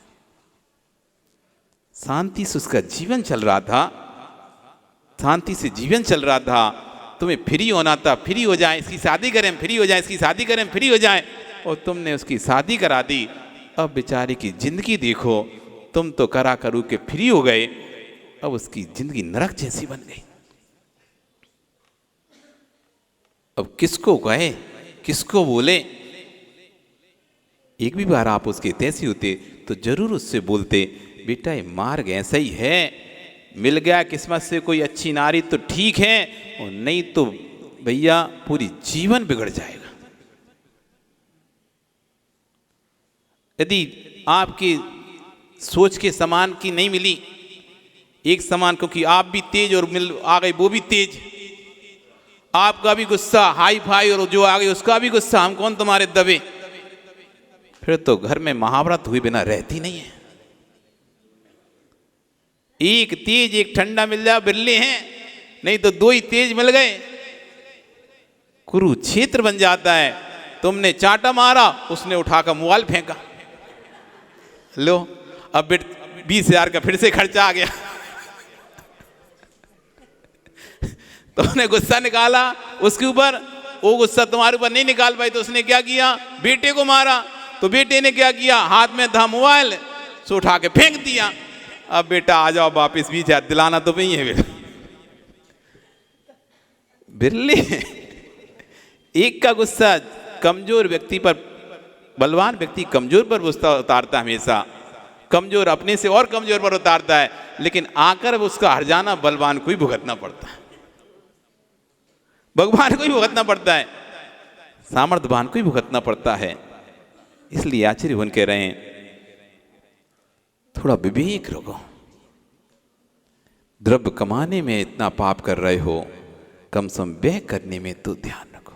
शांति से उसका जीवन चल रहा था, शांति से जीवन चल रहा था, तुम्हें फ्री होना था, फ्री हो जाए, इसकी शादी करें फ्री हो जाए, इसकी शादी करें फ्री हो जाए, और तुमने उसकी शादी करा दी। अब बेचारे की जिंदगी देखो, तुम तो करा करू के फ्री हो गए, अब उसकी जिंदगी नरक जैसी बन गई। अब किसको कहे, किसको बोले? एक भी बार आप उसके तैसी होते तो जरूर उससे बोलते, बेटा ये मार्ग ऐसा ही है, मिल गया किस्मत से कोई अच्छी नारी तो ठीक है, और नहीं तो भैया पूरी जीवन बिगड़ जाएगा। यदि आपकी सोच के समान की नहीं मिली, एक समान, क्योंकि आप भी तेज और मिल आ गई वो भी तेज, आपका भी गुस्सा हाई फाई और जो आ गई उसका भी गुस्सा, हम कौन तुम्हारे दबे, फिर तो घर में महाभारत हुई बिना रहती नहीं है। एक तेज एक ठंडा मिल जाए बिरले हैं, नहीं तो दो ही तेज मिल गए, कुरुक्षेत्र बन जाता है। तुमने चांटा मारा, उसने उठाकर मोबाइल फेंका, लो अब 20,000 का फिर से खर्चा आ गया। तुमने गुस्सा निकाला उसके ऊपर, वो गुस्सा तुम्हारे ऊपर नहीं निकाल पाई तो उसने क्या किया, बेटे को मारा, तो बेटे ने क्या किया, हाथ में था मोबाइल, सो उठा के फेंक दिया। अब बेटा आ जाओ वापिस, भी जा दिलाना तो नहीं है बेटा। बिरले एक का गुस्सा कमजोर व्यक्ति पर, बलवान व्यक्ति कमजोर पर गुस्सा उतारता, हमेशा कमजोर अपने से और कमजोर पर उतारता है, लेकिन आकर उसका हर जाना बलवान को ही भुगतना पड़ता है, भगवान को ही भुगतना पड़ता है, सामर्थ्यवान को ही भुगतना पड़ता है। इसलिए आचार्य भगवान कह रहे हैं थोड़ा विवेक रखो, द्रव्य कमाने में इतना पाप कर रहे हो, कम से कम व्यय करने में तो ध्यान रखो।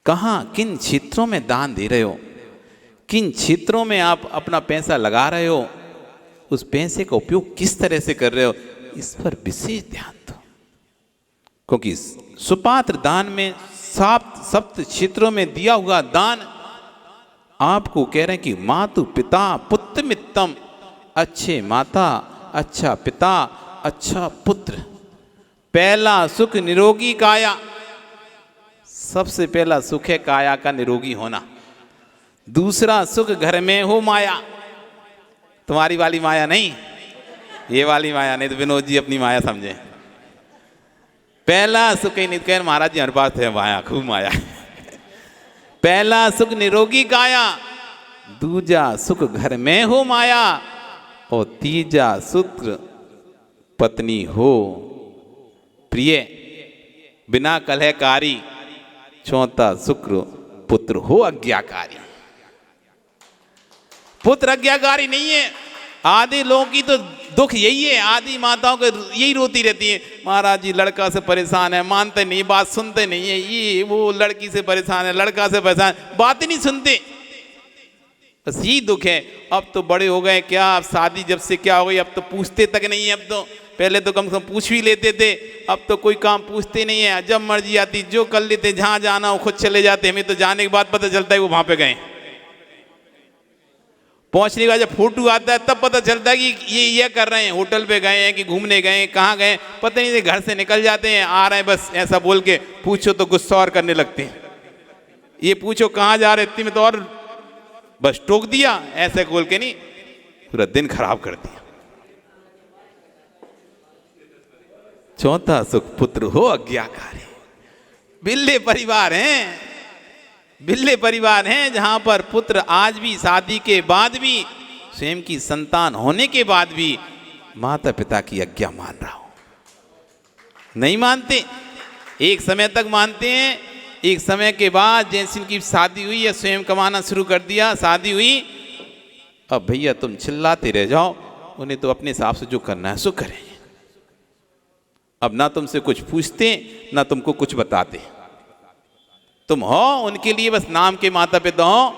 कहाँ किन क्षेत्रों में दान दे रहे हो, किन क्षेत्रों में आप अपना पैसा लगा रहे हो, उस पैसे का उपयोग किस तरह से कर रहे हो, इस पर विशेष ध्यान दो। क्योंकि सुपात्र दान में सप्त क्षेत्रों में दिया हुआ दान आपको कह रहे हैं कि मातु पिता पुत्र मित्तम, अच्छे माता अच्छा पिता अच्छा पुत्र। पहला सुख निरोगी काया, सबसे पहला सुख है काया का निरोगी होना। दूसरा सुख घर में हो माया, तुम्हारी वाली माया नहीं, ये वाली माया नहीं, तो विनोद जी अपनी माया समझे। पहला सुख ही नहीं, कह महाराज जी हमारे पास है माया, खूब माया। पहला सुख निरोगी काया, दूजा सुख घर में हो माया, और तीजा सुख पत्नी हो प्रिय बिना कलहकारी, चौथा शुक्र पुत्र हो आज्ञाकारी। पुत्र आज्ञाकारी नहीं है। आदि लोगों की तो दुख यही है, आदि माताओं को यही रोती रहती है, महाराज जी लड़का से परेशान है, मानते नहीं, बात सुनते नहीं है, ये वो लड़की से परेशान है, लड़का से परेशान, बात ही नहीं सुनते, बस यही दुख है। अब तो बड़े हो गए, क्या अब शादी जब से क्या हो गई, अब तो पूछते तक नहीं है। अब तो पहले तो कम से कम पूछ भी लेते थे, अब तो कोई काम पूछते नहीं है, जब मर्जी आती जो कर लेते, जहाँ जाना वो खुद चले जाते। हमें तो जाने के बाद पता चलता है वो वहाँ पे गए, पहुंचने के बाद जब फोटो आता है तब पता चलता है कि ये कर रहे हैं, होटल पे गए हैं कि घूमने गए हैं, कहाँ गए पता नहीं, घर से निकल जाते हैं, आ रहे हैं बस ऐसा बोल के। पूछो तो गुस्सा और करने लगते हैं, ये पूछो कहाँ जा रहे, इतनी में तो और बस टोक दिया, ऐसे बोल के नहीं, पूरा दिन खराब कर दिया। चौथा सुख पुत्र हो आज्ञाकारी। बिल्ले परिवार हैं, बिल्ले परिवार हैं जहां पर पुत्र आज भी शादी के बाद भी, स्वयं की संतान होने के बाद भी माता पिता की आज्ञा मान रहा हो। नहीं मानते, एक समय तक मानते हैं, एक समय के बाद जैसे उनकी शादी हुई या स्वयं कमाना शुरू कर दिया, शादी हुई, अब भैया तुम चिल्लाते रह जाओ, उन्हें तो अपने हिसाब से जो करना है सो करें। अब ना तुमसे कुछ पूछते ना तुमको कुछ बताते, तुम हो उनके लिए बस नाम के माता पिता हो,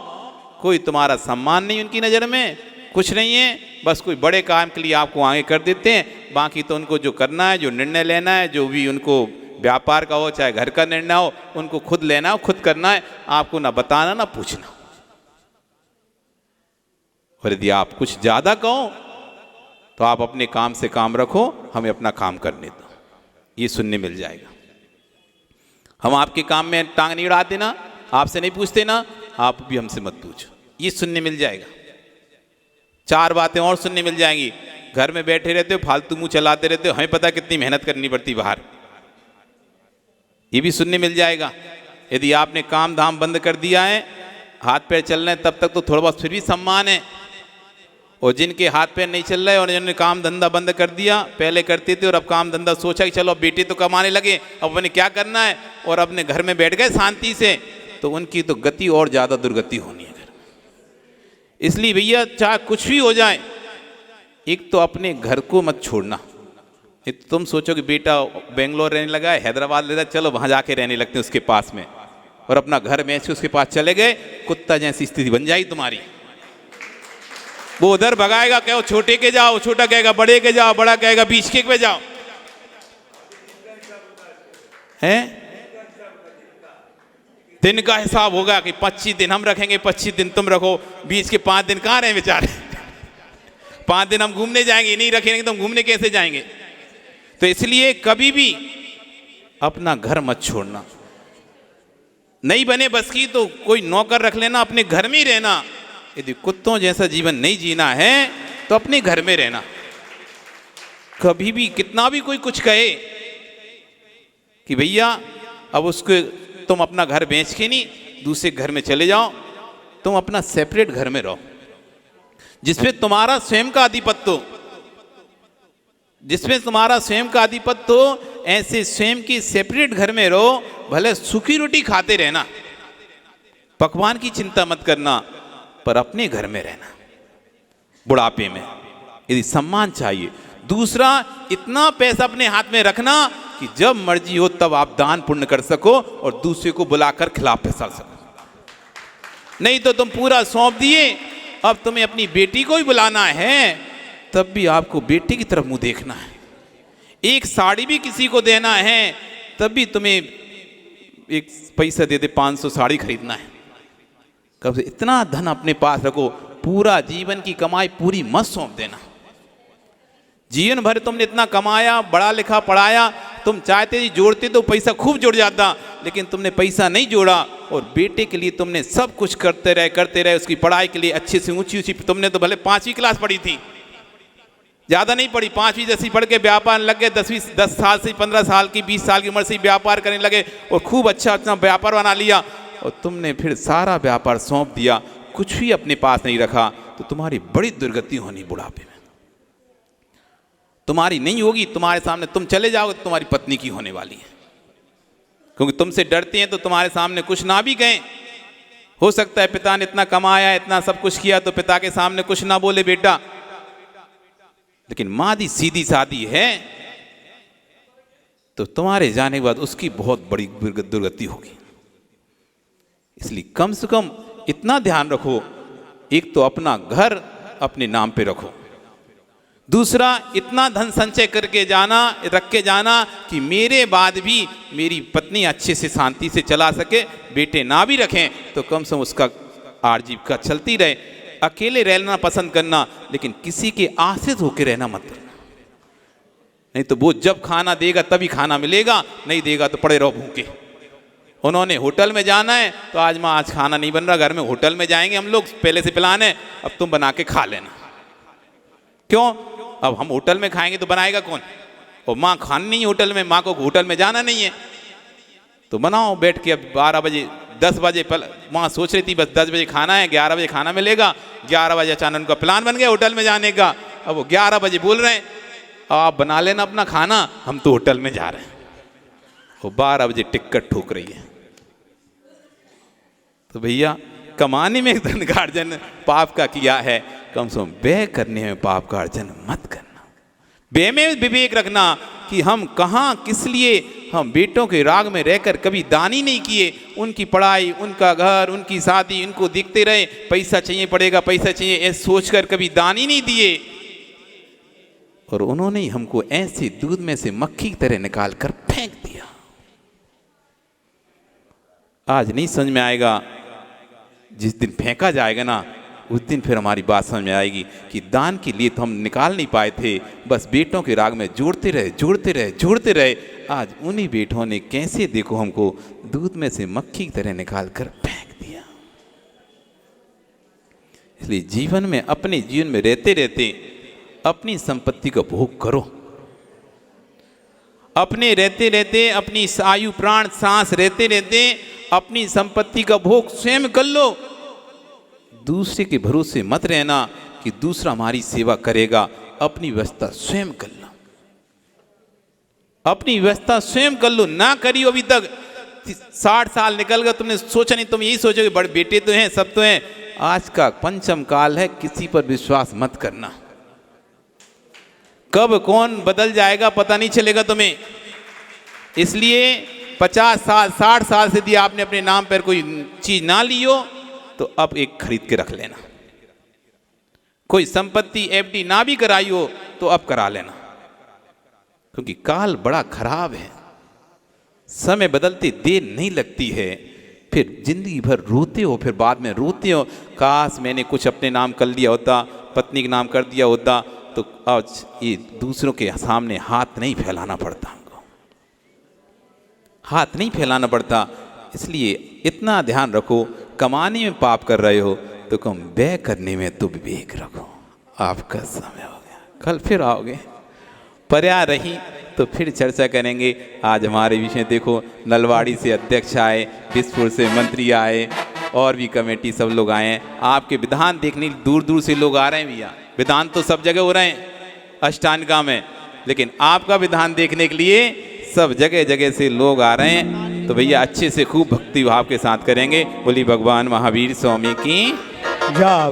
कोई तुम्हारा सम्मान नहीं उनकी नज़र में, कुछ नहीं है, बस कोई बड़े काम के लिए आपको आगे कर देते हैं। बाकी तो उनको जो करना है, जो निर्णय लेना है, जो भी उनको व्यापार का हो चाहे घर का निर्णय हो, उनको खुद लेना हो, खुद करना है, आपको ना बताना ना पूछना। और यदि आप कुछ ज़्यादा कहो तो आप अपने काम से काम रखो, हमें अपना काम करने दो, ये सुनने मिल जाएगा। हम आपके काम में टांग नहीं अड़ाते ना, आपसे नहीं पूछते ना, आप भी हमसे मत पूछो, ये सुनने मिल जाएगा। चार बातें और सुनने मिल जाएंगी। घर में बैठे रहते हो, फालतू मुंह चलाते रहते हो, हमें पता कितनी मेहनत करनी पड़ती बाहर, ये भी सुनने मिल जाएगा। यदि आपने काम धाम बंद कर दिया है, हाथ पैर चल रहे हैं, तब तक तो थोड़ा बहुत फिर भी सम्मान है, और जिनके हाथ पैर नहीं चल रहे और जिन्होंने काम धंधा बंद कर दिया, पहले करते थे और अब काम धंधा सोचा कि चलो अब बेटे तो कमाने लगे, अब उन्हें क्या करना है, और अपने घर में बैठ गए शांति से, तो उनकी तो गति और ज़्यादा दुर्गति होनी है। इसलिए भैया चाहे कुछ भी हो जाए, एक तो अपने घर को मत छोड़ना। एक तो तुम सोचो कि बेटा बेंगलोर रहने लगा है, हैदराबाद ले रहा, चलो वहाँ जाके रहने लगते हैं उसके पास में, और अपना घर बेच के उसके पास चले गए, कुत्ता जैसी स्थिति बन जाएगी तुम्हारी। वो उधर भगाएगा, कहो छोटे के जाओ, छोटा कहेगा बड़े के जाओ, बड़ा कहेगा बीच के पे जाओ, हैं? दिन का हिसाब होगा कि 25 दिन हम रखेंगे, 25 दिन तुम रखो, बीच के 5 दिन कहाँ रहे बेचारे? 5 दिन हम घूमने जाएंगे, नहीं रखेंगे तो हम घूमने कैसे जाएंगे? तो इसलिए कभी भी अपना घर मत छोड़ना। नहीं बने बस की तो कोई नौकर रख लेना, अपने घर में ही रहना। यदि कुत्तों जैसा जीवन नहीं जीना है तो अपने घर में रहना। कभी भी कितना भी कोई कुछ कहे कि भैया अब उसको तुम अपना घर बेच के नहीं दूसरे घर में चले जाओ, तुम अपना सेपरेट घर में रहो, जिसमें तुम्हारा स्वयं का आधिपत्य हो, जिसमें तुम्हारा स्वयं का आधिपत्य हो। ऐसे स्वयं की सेपरेट घर में रहो, भले सूखी रोटी खाते रहना, पकवान की चिंता मत करना, पर अपने घर में रहना। बुढ़ापे में यदि सम्मान चाहिए, दूसरा इतना पैसा अपने हाथ में रखना कि जब मर्जी हो तब आप दान पुण्य कर सको और दूसरे को बुलाकर खिला पिसा सको। नहीं तो तुम पूरा सौंप दिए, अब तुम्हें अपनी बेटी को ही बुलाना है, तब भी आपको बेटी की तरफ मुंह देखना है। एक साड़ी भी किसी को देना है, तब भी तुम्हें एक पैसा दे दे 500 साड़ी खरीदना है। कब से इतना धन अपने पास रखो, पूरा जीवन की कमाई पूरी मत सौंप देना। जीवन भर तुमने इतना कमाया, बड़ा लिखा पढ़ाया, तुम चाहते ही जोड़ते तो पैसा खूब जुड़ जाता, लेकिन तुमने पैसा नहीं जोड़ा और बेटे के लिए तुमने सब कुछ करते रहे, उसकी पढ़ाई के लिए अच्छे से ऊंची ऊंची, तुमने तो भले 5वीं क्लास पढ़ी थी, ज़्यादा नहीं पढ़ी, 5वीं 10वीं पढ़ के व्यापार लग गए, 10 साल से 15 साल की 20 साल की उम्र से व्यापार करने लगे और खूब अच्छा अच्छा व्यापार बना लिया, और तुमने फिर सारा व्यापार सौंप दिया, कुछ भी अपने पास नहीं रखा, तो तुम्हारी बड़ी दुर्गति होनी बुढ़ापे में। तुम्हारी नहीं होगी, तुम्हारे सामने तुम चले जाओगे तो तुम्हारी पत्नी की होने वाली है, क्योंकि तुमसे डरते हैं तो तुम्हारे सामने कुछ ना भी गए। हो सकता है पिता ने इतना कमाया, इतना सब कुछ किया, तो पिता के सामने कुछ ना बोले बेटा, लेकिन माँ दी सीधी सादी है तो तुम्हारे जाने के बाद उसकी बहुत बड़ी दुर्गति होगी। इसलिए कम से कम इतना ध्यान रखो, एक तो अपना घर अपने नाम पे रखो, दूसरा इतना धन संचय करके जाना, रख के जाना कि मेरे बाद भी मेरी पत्नी अच्छे से शांति से चला सके, बेटे ना भी रखें तो कम से कम उसका आजीविका चलती रहे। अकेले रहना पसंद करना, लेकिन किसी के आश्रित होकर रहना मत करना, नहीं तो वो जब खाना देगा तभी खाना मिलेगा, नहीं देगा तो पड़े रहो भूखे। उन्होंने होटल में जाना है तो आज माँ आज खाना नहीं बन रहा, घर में होटल में जाएंगे हम लोग, पहले से प्लान है, अब तुम बना के खा लेना। क्यों? अब हम होटल में खाएंगे तो बनाएगा कौन? और माँ खानी नहीं होटल में, माँ को होटल में जाना नहीं है, तो बनाओ बैठ के। अब 12 बजे 10 बजे माँ सोच रही थी बस 10 बजे खाना है, 11 बजे खाना मिलेगा, 11 बजे अचानक उनका प्लान बन गया होटल में जाने का। अब वो 11 बजे बोल रहे हैं आप बना लेना अपना खाना, हम तो होटल में जा रहे हैं। वो 12 बजे टिकट ठोक रही है। तो भैया कमाने में धन का अर्जन पाप का किया है, कम से कम व्यय करने में पाप का अर्जन मत करना। व्यय में विवेक रखना कि हम कहाँ किस लिए, हम बेटों के राग में रहकर कभी दान ही नहीं किए, उनकी पढ़ाई, उनका घर, उनकी शादी, उनको देखते रहे, पैसा चाहिए पड़ेगा, पैसा चाहिए, ऐसे सोचकर कभी दान ही नहीं दिए, और उन्होंने हमको ऐसे दूध में से मक्खी की तरह निकाल कर फेंक दिया। आज नहीं समझ में आएगा, जिस दिन फेंका जाएगा ना उस दिन फिर हमारी बात समझ में आएगी कि दान के लिए तो हम निकाल नहीं पाए थे, बस बेटों के राग में जोड़ते रहे। आज उन्हीं बेटों ने कैसे देखो हमको दूध में से मक्खी की तरह निकाल कर फेंक दिया। इसलिए जीवन में, अपने जीवन में रहते रहते अपनी संपत्ति का भोग करो। अपने रहते रहते, अपनी आयु प्राण सांस रहते रहते अपनी संपत्ति का भोग स्वयं कर लो। दूसरे के भरोसे मत रहना कि दूसरा हमारी सेवा करेगा, अपनी व्यवस्था स्वयं कर लो, अपनी व्यवस्था स्वयं कर लो। ना करियो अभी तक 60 साल निकल गए, तुमने सोचा नहीं, तुम यही सोचोगे बड़े बेटे तो हैं, सब तो हैं। आज का पंचम काल है, किसी पर विश्वास मत करना। कब कौन बदल जाएगा पता नहीं चलेगा तुम्हें। इसलिए 50 साल 60 साल से यदि आपने अपने नाम पर कोई चीज ना ली हो तो अब एक खरीद के रख लेना। कोई संपत्ति एफडी ना भी कराई हो तो अब करा लेना, क्योंकि काल बड़ा खराब है। समय बदलते देर नहीं लगती है, फिर जिंदगी भर रोते हो, फिर बाद में रोते हो, काश मैंने कुछ अपने नाम कर लिया होता, पत्नी के नाम कर दिया होता, तो आज ये दूसरों के सामने हाथ नहीं फैलाना पड़ता, हमको हाथ नहीं फैलाना पड़ता। इसलिए इतना ध्यान रखो, कमाने में पाप कर रहे हो तो कम व्यय करने में तो विवेक रखो। आपका समय हो गया, कल फिर आओगे। पर्याय रही तो फिर चर्चा करेंगे। आज हमारे विषय देखो, नलवाड़ी से अध्यक्ष आए, बिसपुर से मंत्री आए, और भी कमेटी सब लोग आए हैं। आपके विधान देखने दूर दूर से लोग आ रहे हैं भैया। विधान तो सब जगह हो रहे हैं अष्टांगिका में, लेकिन आपका विधान देखने के लिए सब जगह जगह से लोग आ रहे हैं। तो भैया अच्छे से खूब भक्ति भाव के साथ करेंगे। बोली भगवान महावीर स्वामी की जय।